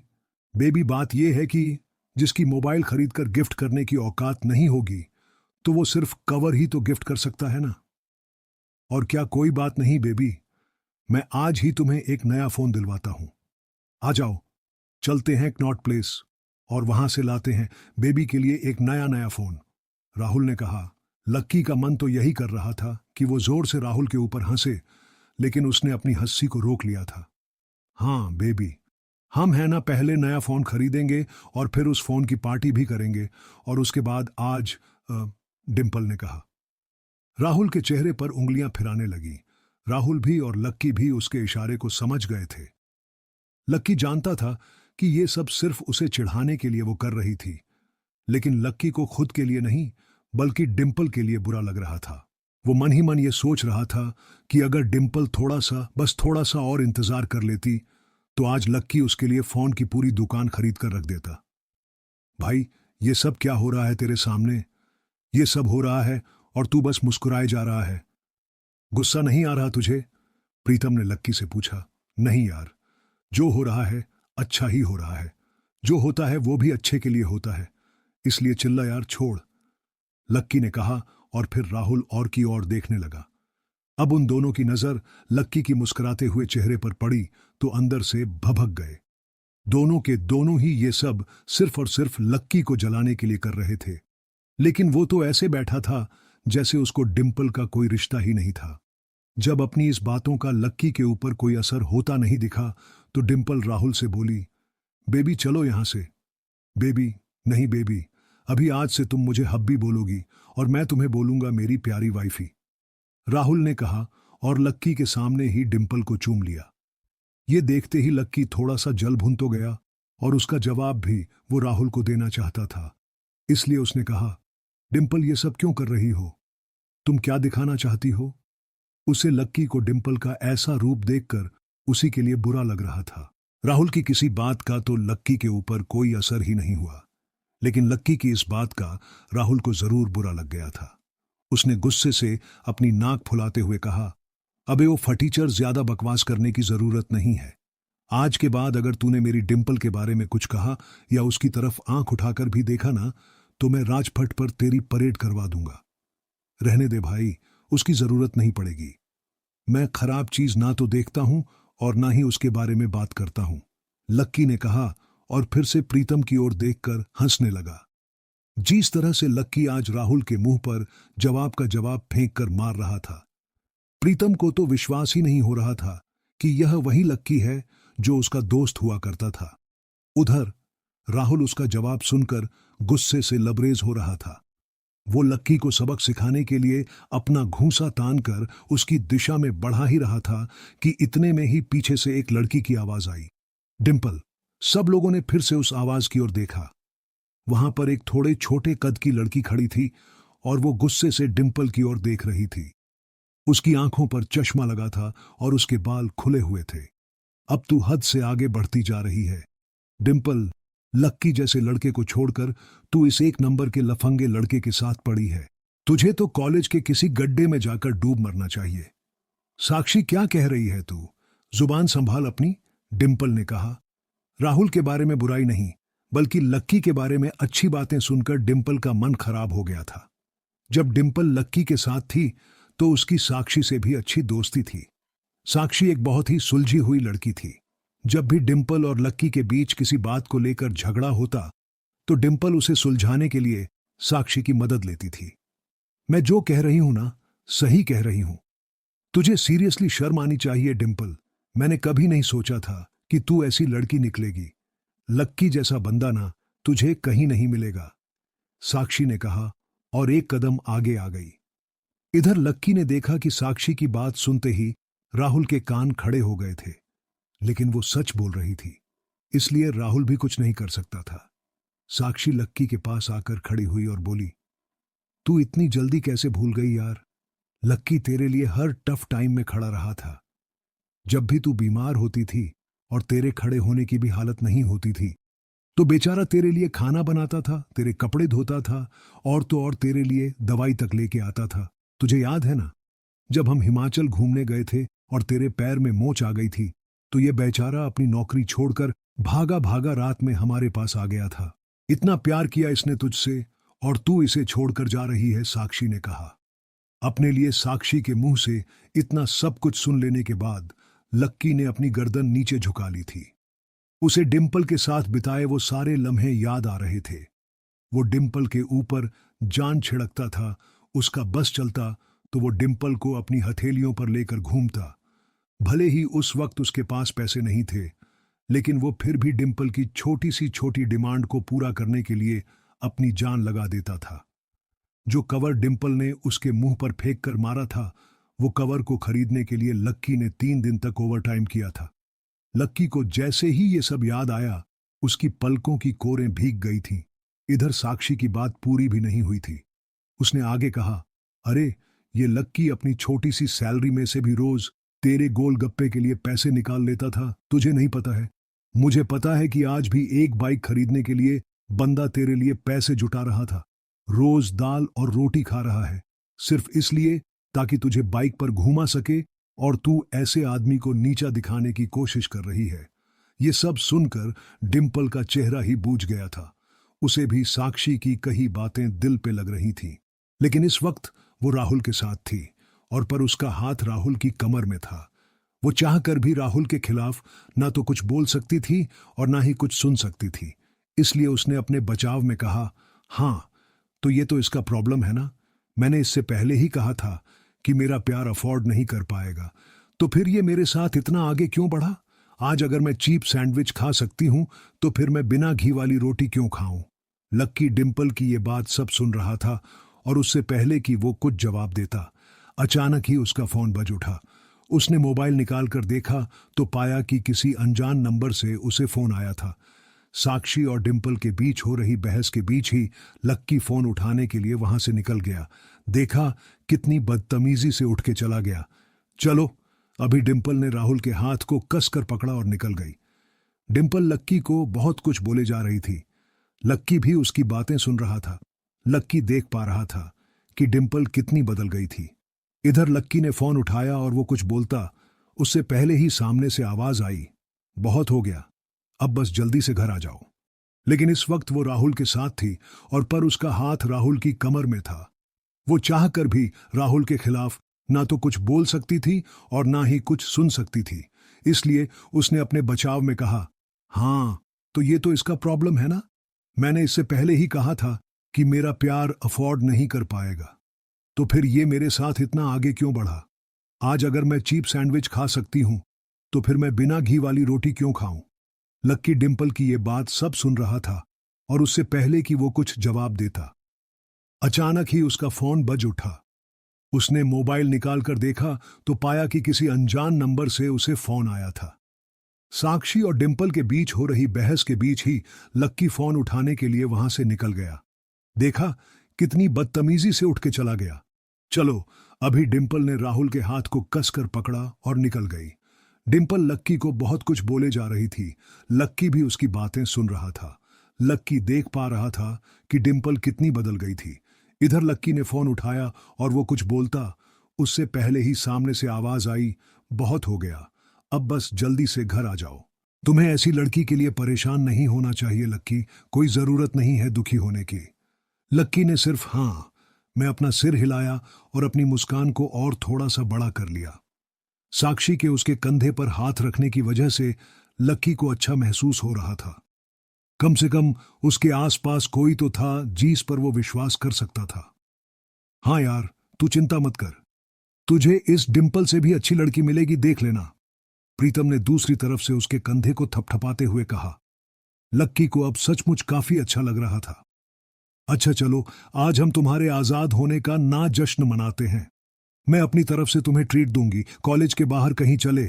बेबी, बात यह है कि जिसकी मोबाइल खरीदकर गिफ्ट करने की औकात नहीं होगी तो वो सिर्फ कवर ही तो गिफ्ट कर सकता है ना। और क्या कोई बात नहीं बेबी, मैं आज ही तुम्हें एक नया फोन दिलवाता हूं। आ जाओ, चलते हैं कनॉट प्लेस और वहां से लाते हैं बेबी के लिए एक नया नया फोन, राहुल ने कहा। लक्की का मन तो यही कर रहा था कि वो जोर से राहुल के ऊपर हंसे, लेकिन उसने अपनी हंसी को रोक लिया था। हाँ बेबी, हम है ना पहले नया फोन खरीदेंगे और फिर उस फोन की पार्टी भी करेंगे और उसके बाद आज डिंपल ने कहा। राहुल के चेहरे पर उंगलियां फिराने लगी। राहुल भी और लक्की भी उसके इशारे को समझ गए थे। लक्की जानता था कि ये सब सिर्फ उसे चिढ़ाने के लिए वो कर रही थी, लेकिन लक्की को खुद के लिए नहीं बल्कि डिंपल के लिए बुरा लग रहा था। वो मन ही मन ये सोच रहा था कि अगर डिंपल बस थोड़ा सा और इंतजार कर लेती तो आज लक्की उसके लिए फोन की पूरी दुकान खरीद कर रख देता। भाई, ये सब क्या हो रहा है तेरे सामने? ये सब हो रहा है और तू बस मुस्कुराए जा रहा है। गुस्सा नहीं आ रहा तुझे? प्रीतम ने लक्की से पूछा। नहीं यार, जो हो रहा है अच्छा ही हो रहा है। जो होता है वो भी अच्छे के लिए होता है, इसलिए चिल्ला यार छोड़, लक्की ने कहा और फिर राहुल और की ओर देखने लगा। अब उन दोनों की नजर लक्की की मुस्कुराते हुए चेहरे पर पड़ी तो अंदर से भभक गए। दोनों के दोनों ही ये सब सिर्फ और सिर्फ लक्की को जलाने के लिए कर रहे थे, लेकिन वो तो ऐसे बैठा था जैसे उसको डिंपल का कोई रिश्ता ही नहीं था। जब अपनी इस बातों का लक्की के ऊपर कोई असर होता नहीं दिखा तो डिंपल राहुल से बोली, बेबी चलो यहां से। बेबी नहीं बेबी, अभी आज से तुम मुझे हब्बी बोलोगी और मैं तुम्हें बोलूंगा मेरी प्यारी वाइफी, राहुल ने कहा और लक्की के सामने ही डिंपल को चूम लिया। ये देखते ही लक्की थोड़ा सा जल भुन तो गया और उसका जवाब भी वो राहुल को देना चाहता था, इसलिए उसने कहा, डिंपल ये सब क्यों कर रही हो? तुम क्या दिखाना चाहती हो? उसे लक्की को डिंपल का ऐसा रूप देखकर उसी के लिए बुरा लग रहा था। राहुल की किसी बात का तो लक्की के ऊपर कोई असर ही नहीं हुआ, लेकिन लक्की की इस बात का राहुल को जरूर बुरा लग गया था। उसने गुस्से से अपनी नाक फुलाते हुए कहा, अबे वो फटीचर, ज्यादा बकवास करने की जरूरत नहीं है। आज के बाद अगर तूने मेरी डिंपल के बारे में कुछ कहा या उसकी तरफ आंख उठाकर भी देखा ना तो मैं राजपथ पर तेरी परेड करवा दूंगा। रहने दे भाई, उसकी जरूरत नहीं पड़ेगी। मैं खराब चीज ना तो देखता हूं और ना ही उसके बारे में बात करता हूं, लक्की ने कहा और फिर से प्रीतम की ओर देखकर हंसने लगा। जिस तरह से लक्की आज राहुल के मुंह पर जवाब का जवाब फेंक कर मार रहा था, प्रीतम को तो विश्वास ही नहीं हो रहा था कि यह वही लक्की है जो उसका दोस्त हुआ करता था। उधर राहुल उसका जवाब सुनकर गुस्से से लबरेज हो रहा था। वो लक्की को सबक सिखाने के लिए अपना घूंसा तानकर उसकी दिशा में बढ़ा ही रहा था कि इतने में ही पीछे से एक लड़की की आवाज आई, डिंपल। सब लोगों ने फिर से उस आवाज की ओर देखा। वहां पर एक थोड़े छोटे कद की लड़की खड़ी थी और वो गुस्से से डिंपल की ओर देख रही थी। उसकी आंखों पर चश्मा लगा था और उसके बाल खुले हुए थे। अब तू हद से आगे बढ़ती जा रही है डिंपल, लक्की जैसे लड़के को छोड़कर तू इस एक नंबर के लफंगे लड़के के साथ पड़ी है। तुझे तो कॉलेज के किसी गड्ढे में जाकर डूब मरना चाहिए। साक्षी, क्या कह रही है तू? जुबान संभाल अपनी, डिंपल ने कहा। राहुल के बारे में बुराई नहीं बल्कि लक्की के बारे में अच्छी बातें सुनकर डिंपल का मन खराब हो गया था। जब डिंपल लक्की के साथ थी तो उसकी साक्षी से भी अच्छी दोस्ती थी। साक्षी एक बहुत ही सुलझी हुई लड़की थी। जब भी डिंपल और लक्की के बीच किसी बात को लेकर झगड़ा होता तो डिंपल उसे सुलझाने के लिए साक्षी की मदद लेती थी। मैं जो कह रही हूं ना, सही कह रही हूं। तुझे सीरियसली शर्म आनी चाहिए डिंपल। मैंने कभी नहीं सोचा था कि तू ऐसी लड़की निकलेगी। लक्की जैसा बंदा ना तुझे कहीं नहीं मिलेगा, साक्षी ने कहा और एक कदम आगे आ गई। इधर लक्की ने देखा कि साक्षी की बात सुनते ही राहुल के कान खड़े हो गए थे, लेकिन वो सच बोल रही थी, इसलिए राहुल भी कुछ नहीं कर सकता था। साक्षी लक्की के पास आकर खड़ी हुई और बोली, तू इतनी जल्दी कैसे भूल गई यार? लक्की तेरे लिए हर टफ टाइम में खड़ा रहा था। जब भी तू बीमार होती थी और तेरे खड़े होने की भी हालत नहीं होती थी, तो बेचारा तेरे लिए खाना बनाता था, तेरे कपड़े धोता था और तो और तेरे लिए दवाई तक लेके आता था। तुझे याद है ना, जब हम हिमाचल घूमने गए थे और तेरे पैर में मोच आ गई थी, तो ये बेचारा अपनी नौकरी छोड़कर भागा भागा रात में हमारे पास आ गया था। इतना प्यार किया इसने तुझसे और तू इसे छोड़कर जा रही है, साक्षी ने कहा। अपने लिए साक्षी के मुंह से इतना सब कुछ सुन लेने के बाद लक्की ने अपनी गर्दन नीचे झुका ली थी। उसे डिंपल के साथ बिताए वो सारे लम्हे याद आ रहे थे। वो डिंपल के ऊपर जान छिड़कता था, उसका बस चलता तो वो डिंपल को अपनी हथेलियों पर लेकर घूमता। भले ही उस वक्त उसके पास पैसे नहीं थे, लेकिन वो फिर भी डिंपल की छोटी सी छोटी डिमांड को पूरा करने के लिए अपनी जान लगा देता था। जो कवर डिंपल ने उसके मुंह पर फेंक कर मारा था, वो कवर को खरीदने के लिए लक्की ने 3 दिन तक ओवरटाइम किया था। लक्की को जैसे ही ये सब याद आया, उसकी पलकों की कोरें भीग गई थीं। इधर साक्षी की बात पूरी भी नहीं हुई थी। उसने आगे कहा, अरे ये लक्की अपनी छोटी सी सैलरी में से भी रोज तेरे गोलगप्पे के लिए पैसे निकाल लेता था, तुझे नहीं पता है? मुझे पता है कि आज भी एक बाइक खरीदने के लिए बंदा तेरे लिए पैसे जुटा रहा था। रोज दाल और रोटी खा रहा है, सिर्फ इसलिए ताकि तुझे बाइक पर घुमा सके, और तू ऐसे आदमी को नीचा दिखाने की कोशिश कर रही है। ये सब सुनकर डिंपल का चेहरा ही बूझ गया था। उसे भी साक्षी की कही बातें दिल पे लग रही थीं, लेकिन इस वक्त वो राहुल के साथ थी और पर उसका हाथ राहुल की कमर में था। वो चाहकर भी राहुल के खिलाफ ना तो कुछ बोल सकती थी और ना ही कुछ सुन सकती थी। इसलिए उसने अपने बचाव में कहा, हाँ तो ये तो इसका प्रॉब्लम है ना। मैंने इससे पहले ही कहा था कि मेरा प्यार अफोर्ड नहीं कर पाएगा, तो फिर ये मेरे साथ इतना आगे क्यों बढ़ा? आज अगर मैं चीप सैंडविच खा सकती हूं, तो फिर मैं बिना घी वाली रोटी क्यों खाऊं? लक्की डिंपल की ये बात सब सुन रहा था और उससे पहले कि वो कुछ जवाब देता, अचानक ही उसका फोन बज उठा। उसने मोबाइल निकाल कर देखा तो पाया कि किसी अनजान नंबर से उसे फोन आया था। साक्षी और डिंपल के बीच हो रही बहस के बीच ही लक्की फोन उठाने के लिए वहां से निकल गया। देखा कितनी बदतमीजी से उठ के चला गया। चलो, अभी डिंपल ने राहुल के हाथ को कसकर पकड़ा और निकल गई। डिंपल लक्की को बहुत कुछ बोले जा रही थी। लक्की भी उसकी बातें सुन रहा था। लक्की देख पा रहा था कि डिंपल कितनी बदल गई थी। इधर लक्की ने फोन उठाया और वो कुछ बोलता, उससे पहले ही सामने से आवाज आई, बहुत हो गया, अब बस जल्दी से घर आ जाओ। लेकिन इस वक्त वो राहुल के साथ थी और पर उसका हाथ राहुल की कमर में था। वो चाहकर भी राहुल के खिलाफ ना तो कुछ बोल सकती थी और ना ही कुछ सुन सकती थी। इसलिए उसने अपने बचाव में कहा, हाँ तो ये तो इसका प्रॉब्लम है ना। मैंने इससे पहले ही कहा था कि मेरा प्यार अफोर्ड नहीं कर पाएगा, तो फिर ये मेरे साथ इतना आगे क्यों बढ़ा? आज अगर मैं चीप सैंडविच खा सकती हूं, तो फिर मैं बिना घी वाली रोटी क्यों खाऊं? लक्की डिंपल की ये बात सब सुन रहा था और उससे पहले कि वो कुछ जवाब देता, अचानक ही उसका फोन बज उठा। उसने मोबाइल निकालकर देखा तो पाया कि किसी अनजान नंबर से उसे फोन आया था। साक्षी और डिंपल के बीच हो रही बहस के बीच ही लक्की फोन उठाने के लिए वहां से निकल गया। देखा कितनी बदतमीजी से उठ के चला गया। चलो, अभी डिंपल ने राहुल के हाथ को कसकर पकड़ा और निकल गई। डिंपल लक्की को बहुत कुछ बोले जा रही थी। लक्की भी उसकी बातें सुन रहा था। लक्की देख पा रहा था कि डिंपल कितनी बदल गई थी। इधर लक्की ने फोन उठाया और वो कुछ बोलता, उससे पहले ही सामने से आवाज आई, बहुत हो गया, अब बस जल्दी से घर आ जाओ। तुम्हें ऐसी लड़की के लिए परेशान नहीं होना चाहिए लक्की, कोई जरूरत नहीं है दुखी होने की। लक्की ने सिर्फ हाँ मैं अपना सिर हिलाया और अपनी मुस्कान को और थोड़ा सा बड़ा कर लिया। साक्षी के उसके कंधे पर हाथ रखने की वजह से लक्की को अच्छा महसूस हो रहा था। कम से कम उसके आसपास कोई तो था जिस पर वो विश्वास कर सकता था। हाँ यार, तू चिंता मत कर, तुझे इस डिंपल से भी अच्छी लड़की मिलेगी, देख लेना, प्रीतम ने दूसरी तरफ से उसके कंधे को थपथपाते हुए कहा। लक्की को अब सचमुच काफी अच्छा लग रहा था। अच्छा चलो, आज हम तुम्हारे आजाद होने का ना जश्न मनाते हैं। मैं अपनी तरफ से तुम्हें ट्रीट दूंगी, कॉलेज के बाहर कहीं चले,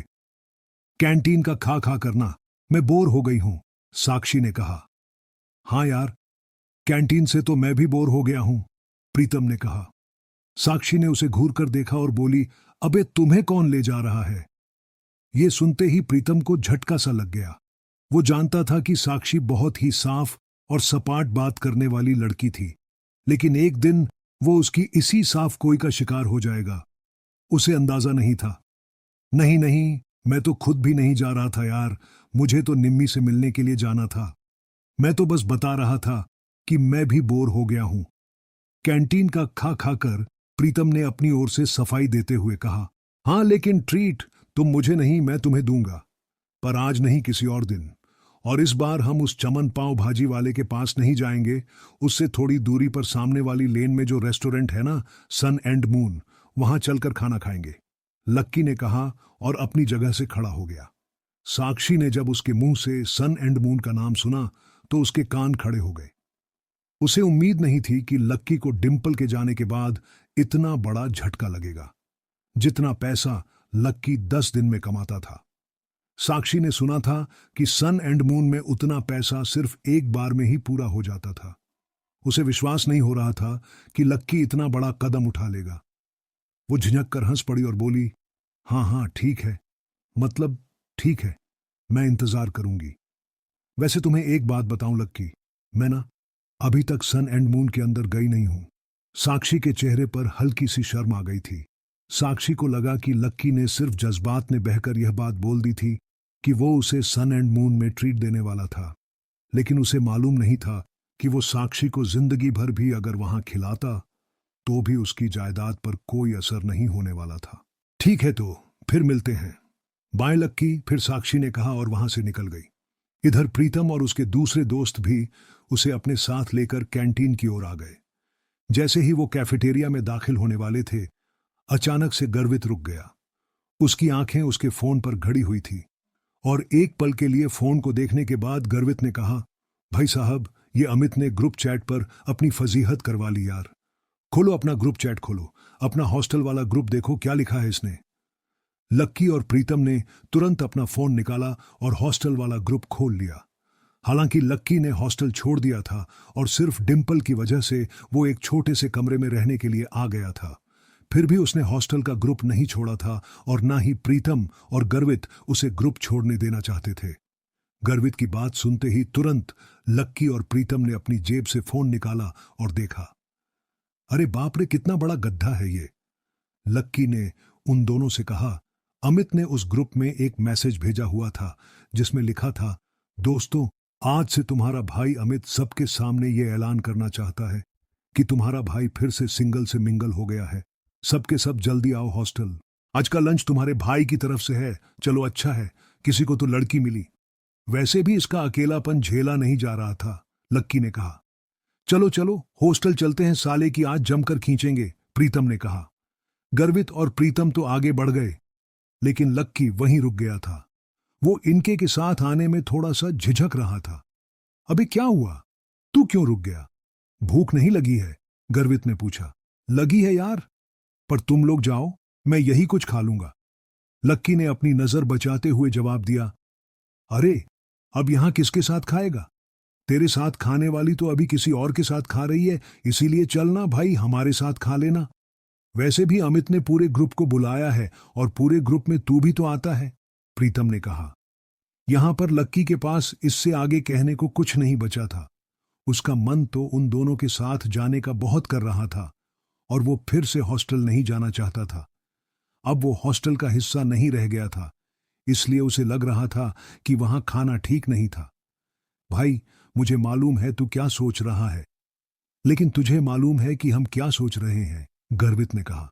कैंटीन का खा खा करना, मैं बोर हो गई हूं, साक्षी ने कहा। हाँ यार, कैंटीन से तो मैं भी बोर हो गया हूं, प्रीतम ने कहा। साक्षी ने उसे घूर कर देखा और बोली, अबे तुम्हें कौन ले जा रहा है? ये सुनते ही प्रीतम को झटका सा लग गया। वो जानता था कि साक्षी बहुत ही साफ और सपाट बात करने वाली लड़की थी, लेकिन एक दिन वो उसकी इसी साफ गोई का शिकार हो जाएगा। उसे अंदाजा नहीं था। नहीं नहीं, मैं तो खुद भी नहीं जा रहा था यार, मुझे तो निम्मी से मिलने के लिए जाना था। मैं तो बस बता रहा था कि मैं भी बोर हो गया हूं। कैंटीन का खा खाकर प्रीतम ने अपनी ओर से सफाई देते हुए कहा, हाँ लेकिन ट्रीट तुम मुझे नहीं, मैं तुम्हें दूंगा, पर आज नहीं, किसी और दिन। और इस बार हम उस चमन पाव भाजी वाले के पास नहीं जाएंगे, उससे थोड़ी दूरी पर सामने वाली लेन में जो रेस्टोरेंट है ना, सन एंड मून, वहां चलकर खाना खाएंगे। लक्की ने कहा और अपनी जगह से खड़ा हो गया। साक्षी ने जब उसके मुंह से सन एंड मून का नाम सुना तो उसके कान खड़े हो गए। उसे उम्मीद नहीं थी कि लक्की को डिंपल के जाने के बाद इतना बड़ा झटका लगेगा, जितना पैसा लक्की 10 दिन में कमाता था। साक्षी ने सुना था कि सन एंड मून में उतना पैसा सिर्फ एक बार में ही पूरा हो जाता था। उसे विश्वास नहीं हो रहा था कि लक्की इतना बड़ा कदम उठा लेगा। वो झिझक कर हंस पड़ी और बोली, हाँ हाँ ठीक है, मतलब ठीक है, मैं इंतजार करूंगी। वैसे तुम्हें एक बात बताऊं लक्की, मैं ना अभी तक सन एंड मून के अंदर गई नहीं हूं। साक्षी के चेहरे पर हल्की सी शर्म आ गई थी। साक्षी को लगा कि लक्की ने सिर्फ जज्बात में बहकर यह बात बोल दी थी कि वो उसे सन एंड मून में ट्रीट देने वाला था, लेकिन उसे मालूम नहीं था कि वो साक्षी को जिंदगी भर भी अगर वहां खिलाता तो भी उसकी जायदाद पर कोई असर नहीं होने वाला था। ठीक है तो फिर मिलते हैं, बाय लक्की, फिर साक्षी ने कहा और वहां से निकल गई। इधर प्रीतम और उसके दूसरे दोस्त भी उसे अपने साथ लेकर कैंटीन की ओर आ गए। जैसे ही वो कैफेटेरिया में दाखिल होने वाले थे, अचानक से गर्वित रुक गया। उसकी आंखें उसके फोन पर घड़ी हुई थी और एक पल के लिए फोन को देखने के बाद गर्वित ने कहा, भाई साहब, ये अमित ने ग्रुप चैट पर अपनी फजीहत करवा ली यार। खोलो अपना ग्रुप चैट, खोलो अपना हॉस्टल वाला ग्रुप, देखो क्या लिखा है इसने। लक्की और प्रीतम ने तुरंत अपना फोन निकाला और हॉस्टल वाला ग्रुप खोल लिया। हालांकि लक्की ने हॉस्टल छोड़ दिया था और सिर्फ डिंपल की वजह से वो एक छोटे से कमरे में रहने के लिए आ गया था, फिर भी उसने हॉस्टल का ग्रुप नहीं छोड़ा था और ना ही प्रीतम और गर्वित उसे ग्रुप छोड़ने देना चाहते थे। गर्वित की बात सुनते ही तुरंत लक्की और प्रीतम ने अपनी जेब से फोन निकाला और देखा। अरे बाप रे, कितना बड़ा गड्ढा है ये। लक्की ने उन दोनों से कहा, अमित ने उस ग्रुप में एक मैसेज भेजा हुआ था जिसमें लिखा था, दोस्तों, आज से तुम्हारा भाई अमित सबके सामने ये ऐलान करना चाहता है कि तुम्हारा भाई फिर से सिंगल से मिंगल हो गया है। सबके सब जल्दी आओ हॉस्टल, आज का लंच तुम्हारे भाई की तरफ से है। चलो, अच्छा है किसी को तो लड़की मिली। वैसे भी इसका अकेलापन झेला नहीं जा रहा था, लक्की ने कहा। चलो चलो हॉस्टल चलते हैं साले की, आज जमकर खींचेंगे, प्रीतम ने कहा। गर्वित और प्रीतम तो आगे बढ़ गए, लेकिन लक्की वहीं रुक गया था। वो इनके के साथ आने में थोड़ा सा झिझक रहा था। अबे क्या हुआ, तू क्यों रुक गया? भूख नहीं लगी है? गर्वित ने पूछा। लगी है यार, पर तुम लोग जाओ, मैं यही कुछ खा लूंगा। लक्की ने अपनी नजर बचाते हुए जवाब दिया। अरे अब यहां किसके साथ खाएगा? तेरे साथ खाने वाली तो अभी किसी और के साथ खा रही है, इसीलिए चलना भाई, हमारे साथ खा लेना। वैसे भी अमित ने पूरे ग्रुप को बुलाया है और पूरे ग्रुप में तू भी तो आता है, प्रीतम ने कहा। यहां पर लक्की के पास इससे आगे कहने को कुछ नहीं बचा था। उसका मन तो उन दोनों के साथ जाने का बहुत कर रहा था और वो फिर से हॉस्टल नहीं जाना चाहता था। अब वो हॉस्टल का हिस्सा नहीं रह गया था, इसलिए उसे लग रहा था कि वहां खाना ठीक नहीं था। भाई, मुझे मालूम है तू क्या सोच रहा है, लेकिन तुझे मालूम है कि हम क्या सोच रहे हैं, गर्वित ने कहा।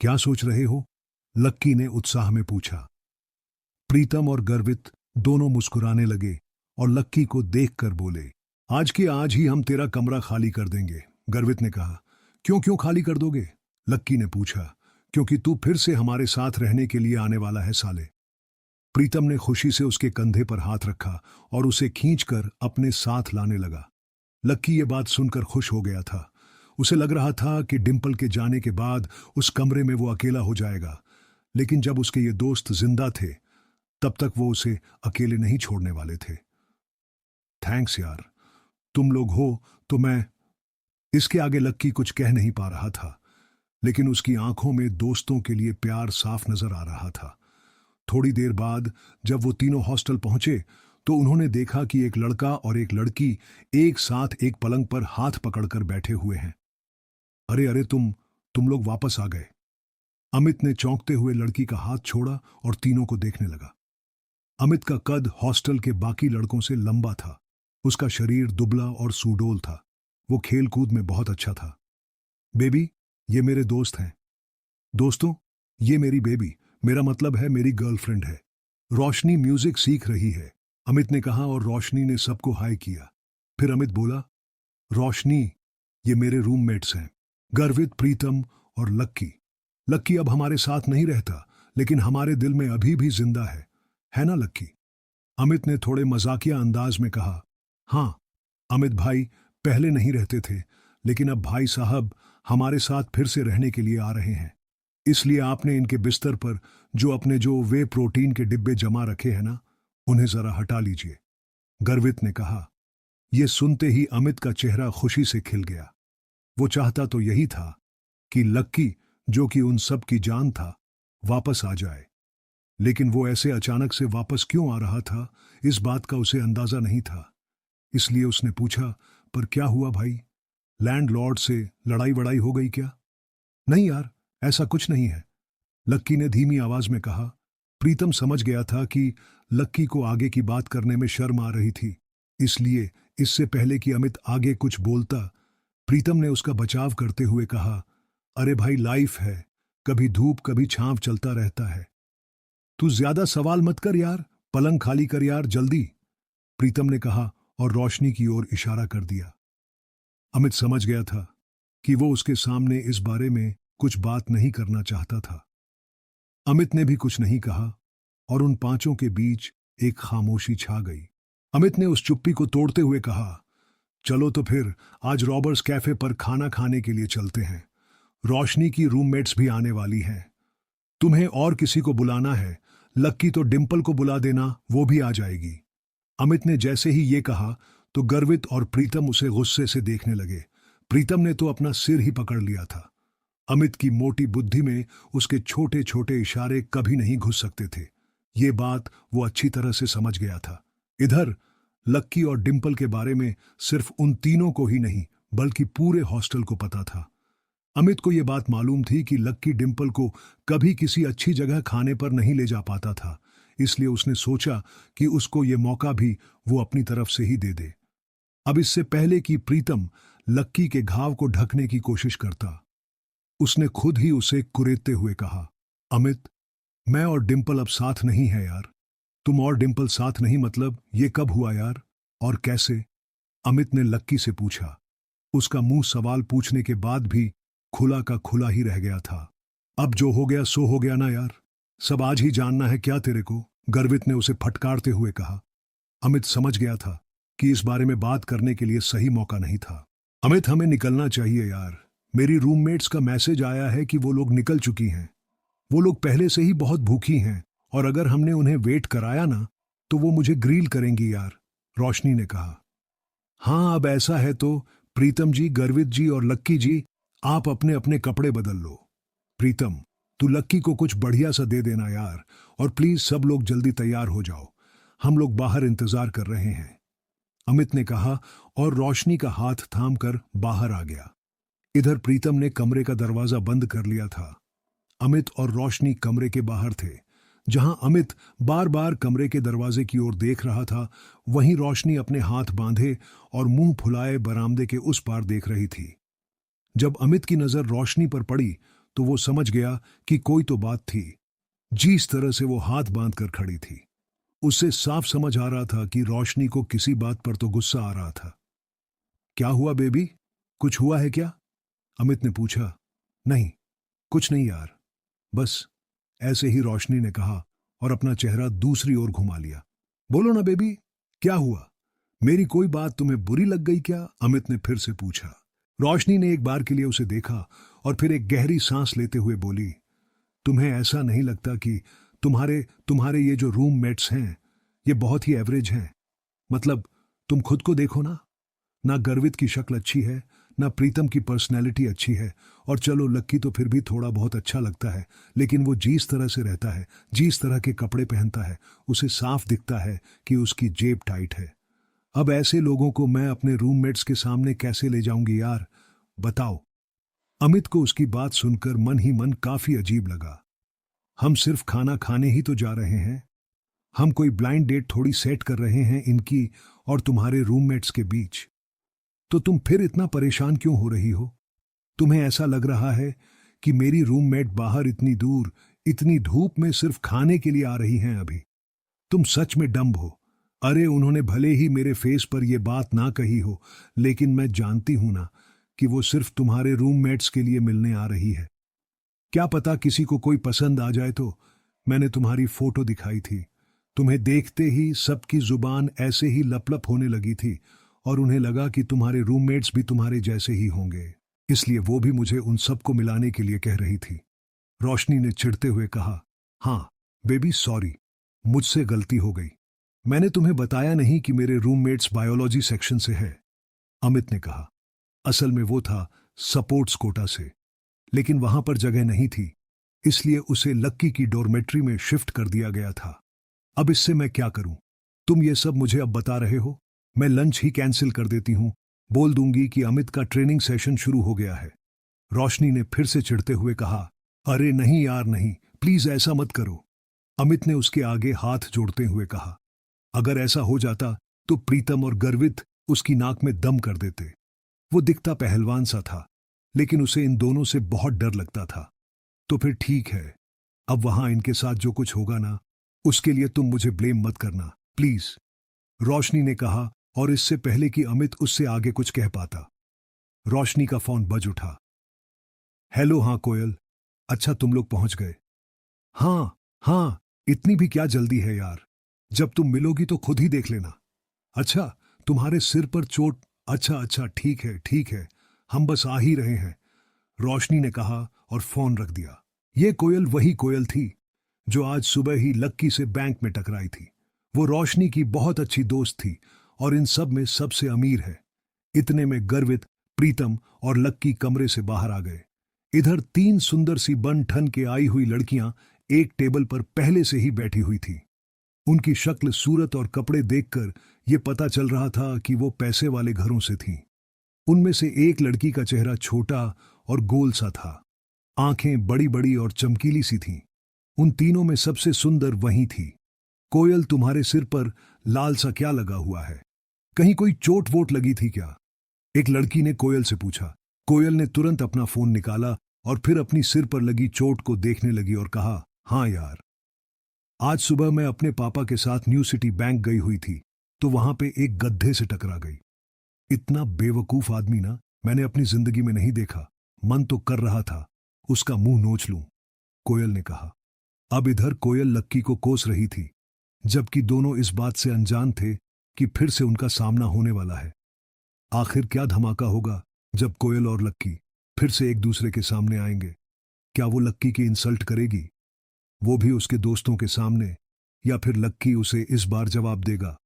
क्या सोच रहे हो? लक्की ने उत्साह में पूछा। प्रीतम और गर्वित दोनों मुस्कुराने लगे और लक्की को देखकर बोले, आज के आज ही हम तेरा कमरा खाली कर देंगे, गर्वित ने कहा। क्यों क्यों खाली कर दोगे? लक्की ने पूछा। क्योंकि तू फिर से हमारे साथ रहने के लिए आने वाला है साले। प्रीतम ने खुशी से उसके कंधे पर हाथ रखा और उसे खींचकर अपने साथ लाने लगा। लक्की ये बात सुनकर खुश हो गया था। उसे लग रहा था कि डिंपल के जाने के बाद उस कमरे में वो अकेला हो जाएगा, लेकिन जब उसके ये दोस्त जिंदा थे तब तक वो उसे अकेले नहीं छोड़ने वाले थे। थैंक्स यार, तुम लोग हो तो मैं। इसके आगे लक्की कुछ कह नहीं पा रहा था, लेकिन उसकी आंखों में दोस्तों के लिए प्यार साफ नजर आ रहा था। थोड़ी देर बाद जब वो तीनों हॉस्टल पहुंचे तो उन्होंने देखा कि एक लड़का और एक लड़की एक साथ एक पलंग पर हाथ पकड़कर बैठे हुए हैं। अरे अरे, तुम लोग वापस आ गए। अमित ने चौंकते हुए लड़की का हाथ छोड़ा और तीनों को देखने लगा। अमित का कद हॉस्टल के बाकी लड़कों से लंबा था। उसका शरीर दुबला और सुडौल था। वो खेल कूद में बहुत अच्छा था। बेबी, ये मेरे दोस्त हैं। दोस्तों, ये मेरी बेबी, मेरा मतलब है मेरी गर्लफ्रेंड है। रोशनी म्यूजिक सीख रही है, अमित ने कहा और रोशनी ने सबको हाय किया। फिर अमित बोला, रोशनी, ये मेरे रूममेट्स हैं, गर्वित, प्रीतम और लक्की। लक्की अब हमारे साथ नहीं रहता, लेकिन हमारे दिल में अभी भी जिंदा है ना लक्की? अमित ने थोड़े मजाकिया अंदाज में कहा। हाँ अमित भाई, पहले नहीं रहते थे, लेकिन अब भाई साहब हमारे साथ फिर से रहने के लिए आ रहे हैं। इसलिए आपने इनके बिस्तर पर जो वे प्रोटीन के डिब्बे जमा रखे हैं ना, उन्हें जरा हटा लीजिए, गर्वित ने कहा। यह सुनते ही अमित का चेहरा खुशी से खिल गया। वो चाहता तो यही था कि लक्की, जो कि उन सब की जान था, वापस आ जाए। लेकिन वो ऐसे अचानक से वापस क्यों आ रहा था, इस बात का उसे अंदाजा नहीं था। इसलिए उसने पूछा, पर क्या हुआ भाई? लैंडलॉर्ड से लड़ाई वड़ाई हो गई क्या? नहीं यार, ऐसा कुछ नहीं है, लक्की ने धीमी आवाज में कहा। प्रीतम समझ गया था कि लक्की को आगे की बात करने में शर्म आ रही थी, इसलिए इससे पहले कि अमित आगे कुछ बोलता, प्रीतम ने उसका बचाव करते हुए कहा, अरे भाई, लाइफ है, कभी धूप कभी छांव चलता रहता है। तू ज्यादा सवाल मत कर यार, पलंग खाली कर यार जल्दी, प्रीतम ने कहा और रोशनी की ओर इशारा कर दिया। अमित समझ गया था कि वो उसके सामने इस बारे में कुछ बात नहीं करना चाहता था। अमित ने भी कुछ नहीं कहा और उन पांचों के बीच एक खामोशी छा गई। अमित ने उस चुप्पी को तोड़ते हुए कहा, चलो तो फिर आज रॉबर्ट्स कैफे पर खाना खाने के लिए चलते हैं। रोशनी की रूममेट्स भी आने वाली हैं। तुम्हें और किसी को बुलाना है, लक्की तो डिंपल को बुला देना, वो भी आ जाएगी। अमित ने जैसे ही ये कहा तो गर्वित और प्रीतम उसे गुस्से से देखने लगे। प्रीतम ने तो अपना सिर ही पकड़ लिया था। अमित की मोटी बुद्धि में उसके छोटे छोटे इशारे कभी नहीं घुस सकते थे। ये बात वो अच्छी तरह से समझ गया था। इधर लक्की और डिंपल के बारे में सिर्फ उन तीनों को ही नहीं, बल्कि पूरे हॉस्टल को पता था। अमित को यह बात मालूम थी कि लक्की डिंपल को कभी किसी अच्छी जगह खाने पर नहीं ले जा पाता था, इसलिए उसने सोचा कि उसको ये मौका भी वो अपनी तरफ से ही दे दे। अब इससे पहले कि प्रीतम लक्की के घाव को ढकने की कोशिश करता, उसने खुद ही उसे कुरेदते हुए कहा, अमित, मैं और डिंपल अब साथ नहीं है यार। तुम और डिंपल साथ नहीं मतलब ये कब हुआ यार, और कैसे? अमित ने लक्की से पूछा। उसका मुंह सवाल पूछने के बाद भी खुला का खुला ही रह गया था। अब जो हो गया सो हो गया ना यार, सब आज ही जानना है क्या तेरे को? गर्वित ने उसे फटकारते हुए कहा। अमित समझ गया था कि इस बारे में बात करने के लिए सही मौका नहीं था। अमित, हमें निकलना चाहिए यार, मेरी रूममेट्स का मैसेज आया है कि वो लोग निकल चुकी हैं। वो लोग पहले से ही बहुत भूखी हैं और अगर हमने उन्हें वेट कराया ना तो वो मुझे ग्रिल करेंगी यार, रोशनी ने कहा। हाँ, अब ऐसा है तो प्रीतम जी, गर्वित जी और लक्की जी, आप अपने अपने कपड़े बदल लो। प्रीतम, तू लक्की को कुछ बढ़िया सा दे देना यार, और प्लीज सब लोग जल्दी तैयार हो जाओ, हम लोग बाहर इंतजार कर रहे हैं, अमित ने कहा और रोशनी का हाथ थामकर बाहर आ गया। इधर प्रीतम ने कमरे का दरवाजा बंद कर लिया था। अमित और रोशनी कमरे के बाहर थे। जहां अमित बार बार कमरे के दरवाजे की ओर देख रहा था, वहीं रोशनी अपने हाथ बांधे और मुंह फुलाए बरामदे के उस पार देख रही थी। जब अमित की नजर रोशनी पर पड़ी तो वो समझ गया कि कोई तो बात थी। जिस तरह से वो हाथ बांधकर खड़ी थी, उससे साफ समझ आ रहा था कि रोशनी को किसी बात पर तो गुस्सा आ रहा था। क्या हुआ बेबी, कुछ हुआ है क्या? अमित ने पूछा। नहीं, कुछ नहीं यार, बस ऐसे ही, रोशनी ने कहा और अपना चेहरा दूसरी ओर घुमा लिया। बोलो ना बेबी, क्या हुआ? मेरी कोई बात तुम्हें बुरी लग गई क्या? अमित ने फिर से पूछा। रोशनी ने एक बार के लिए उसे देखा और फिर एक गहरी सांस लेते हुए बोली, तुम्हें ऐसा नहीं लगता कि तुम्हारे तुम्हारे ये जो रूममेट्स हैं ये बहुत ही एवरेज हैं? मतलब तुम खुद को देखो ना, ना गर्वित की शक्ल अच्छी है, ना प्रीतम की पर्सनैलिटी अच्छी है, और चलो लक्की तो फिर भी थोड़ा बहुत अच्छा लगता है, लेकिन वो जिस तरह से रहता है, जिस तरह के कपड़े पहनता है, उसे साफ दिखता है कि उसकी जेब टाइट है। अब ऐसे लोगों को मैं अपने रूममेट्स के सामने कैसे ले जाऊंगी यार, बताओ। अमित को उसकी बात सुनकर मन ही मन काफी अजीब लगा। हम सिर्फ खाना खाने ही तो जा रहे हैं, हम कोई ब्लाइंड डेट थोड़ी सेट कर रहे हैं इनकी और तुम्हारे रूममेट्स के बीच। तो तुम फिर इतना परेशान क्यों हो रही हो? तुम्हें ऐसा लग रहा है कि मेरी रूममेट बाहर इतनी दूर, इतनी धूप में सिर्फ खाने के लिए आ रही हैं अभी? तुम सच में डम्ब हो। अरे उन्होंने भले ही मेरे फेस पर यह बात ना कही हो, लेकिन मैं जानती हूं ना कि वो सिर्फ तुम्हारे रूममेट्स के लिए मिलने आ रही है। क्या पता किसी को कोई पसंद आ जाए तो। मैंने तुम्हारी फोटो दिखाई थी, तुम्हें देखते ही सबकी जुबान ऐसे ही लपलप होने लगी थी, और उन्हें लगा कि तुम्हारे रूममेट्स भी तुम्हारे जैसे ही होंगे, इसलिए वो भी मुझे उन सबको मिलाने के लिए कह रही थी। रोशनी ने चिढ़ते हुए कहा, हाँ बेबी सॉरी, मुझसे गलती हो गई। मैंने तुम्हें बताया नहीं कि मेरे रूममेट्स बायोलॉजी सेक्शन से है, अमित ने कहा। असल में वो था सपोर्ट्स कोटा से, लेकिन वहां पर जगह नहीं थी, इसलिए उसे लक्की की डॉर्मेट्री में शिफ्ट कर दिया गया था। अब इससे मैं क्या करूं? तुम ये सब मुझे अब बता रहे हो? मैं लंच ही कैंसिल कर देती हूं, बोल दूंगी कि अमित का ट्रेनिंग सेशन शुरू हो गया है। रोशनी ने फिर से चिढ़ते हुए कहा, अरे नहीं यार नहीं, प्लीज ऐसा मत करो। अमित ने उसके आगे हाथ जोड़ते हुए कहा, अगर ऐसा हो जाता तो प्रीतम और गर्वित उसकी नाक में दम कर देते। वो दिखता पहलवान सा था, लेकिन उसे इन दोनों से बहुत डर लगता था। तो फिर ठीक है, अब वहां इनके साथ जो कुछ होगा ना, उसके लिए तुम मुझे ब्लेम मत करना प्लीज, रोशनी ने कहा, और इससे पहले कि अमित उससे आगे कुछ कह पाता, रोशनी का फोन बज उठा। हेलो, हाँ कोयल, अच्छा तुम लोग पहुंच गए? हाँ हाँ, इतनी भी क्या जल्दी है यार, जब तुम मिलोगी तो खुद ही देख लेना। अच्छा, तुम्हारे सिर पर चोट? अच्छा अच्छा, ठीक है, हम बस आ ही रहे हैं, रोशनी ने कहा और फोन रख दिया। ये कोयल वही कोयल थी जो आज सुबह ही लक्की से बैंक में टकराई थी। वो रोशनी की बहुत अच्छी दोस्त थी और इन सब में सबसे अमीर है। इतने में गर्वित, प्रीतम और लक्की कमरे से बाहर आ गए। इधर तीन सुंदर सी बन ठन के आई हुई लड़कियां एक टेबल पर पहले से ही बैठी हुई थी। उनकी शक्ल, सूरत और कपड़े देखकर यह पता चल रहा था कि वो पैसे वाले घरों से थीं। उनमें से एक लड़की का चेहरा छोटा और गोल सा था, आंखें बड़ी बड़ी और चमकीली सी थीं। उन तीनों में सबसे सुंदर वही थी। कोयल, तुम्हारे सिर पर लाल सा क्या लगा हुआ है? कहीं कोई चोट वोट लगी थी क्या? एक लड़की ने कोयल से पूछा। कोयल ने तुरंत अपना फोन निकाला और फिर अपनी सिर पर लगी चोट को देखने लगी और कहा, हाँ यार, आज सुबह मैं अपने पापा के साथ न्यू सिटी बैंक गई हुई थी, तो वहां पे एक गड्ढे से टकरा गई। इतना बेवकूफ आदमी ना मैंने अपनी जिंदगी में नहीं देखा। मन तो कर रहा था उसका मुंह नोच लूं, कोयल ने कहा। अब इधर कोयल लक्की को कोस रही थी, जबकि दोनों इस बात से अनजान थे कि फिर से उनका सामना होने वाला है। आखिर क्या धमाका होगा जब कोयल और लक्की फिर से एक दूसरे के सामने आएंगे? क्या वो लक्की की इंसल्ट करेगी, वो भी उसके दोस्तों के सामने, या फिर लक्की उसे इस बार जवाब देगा?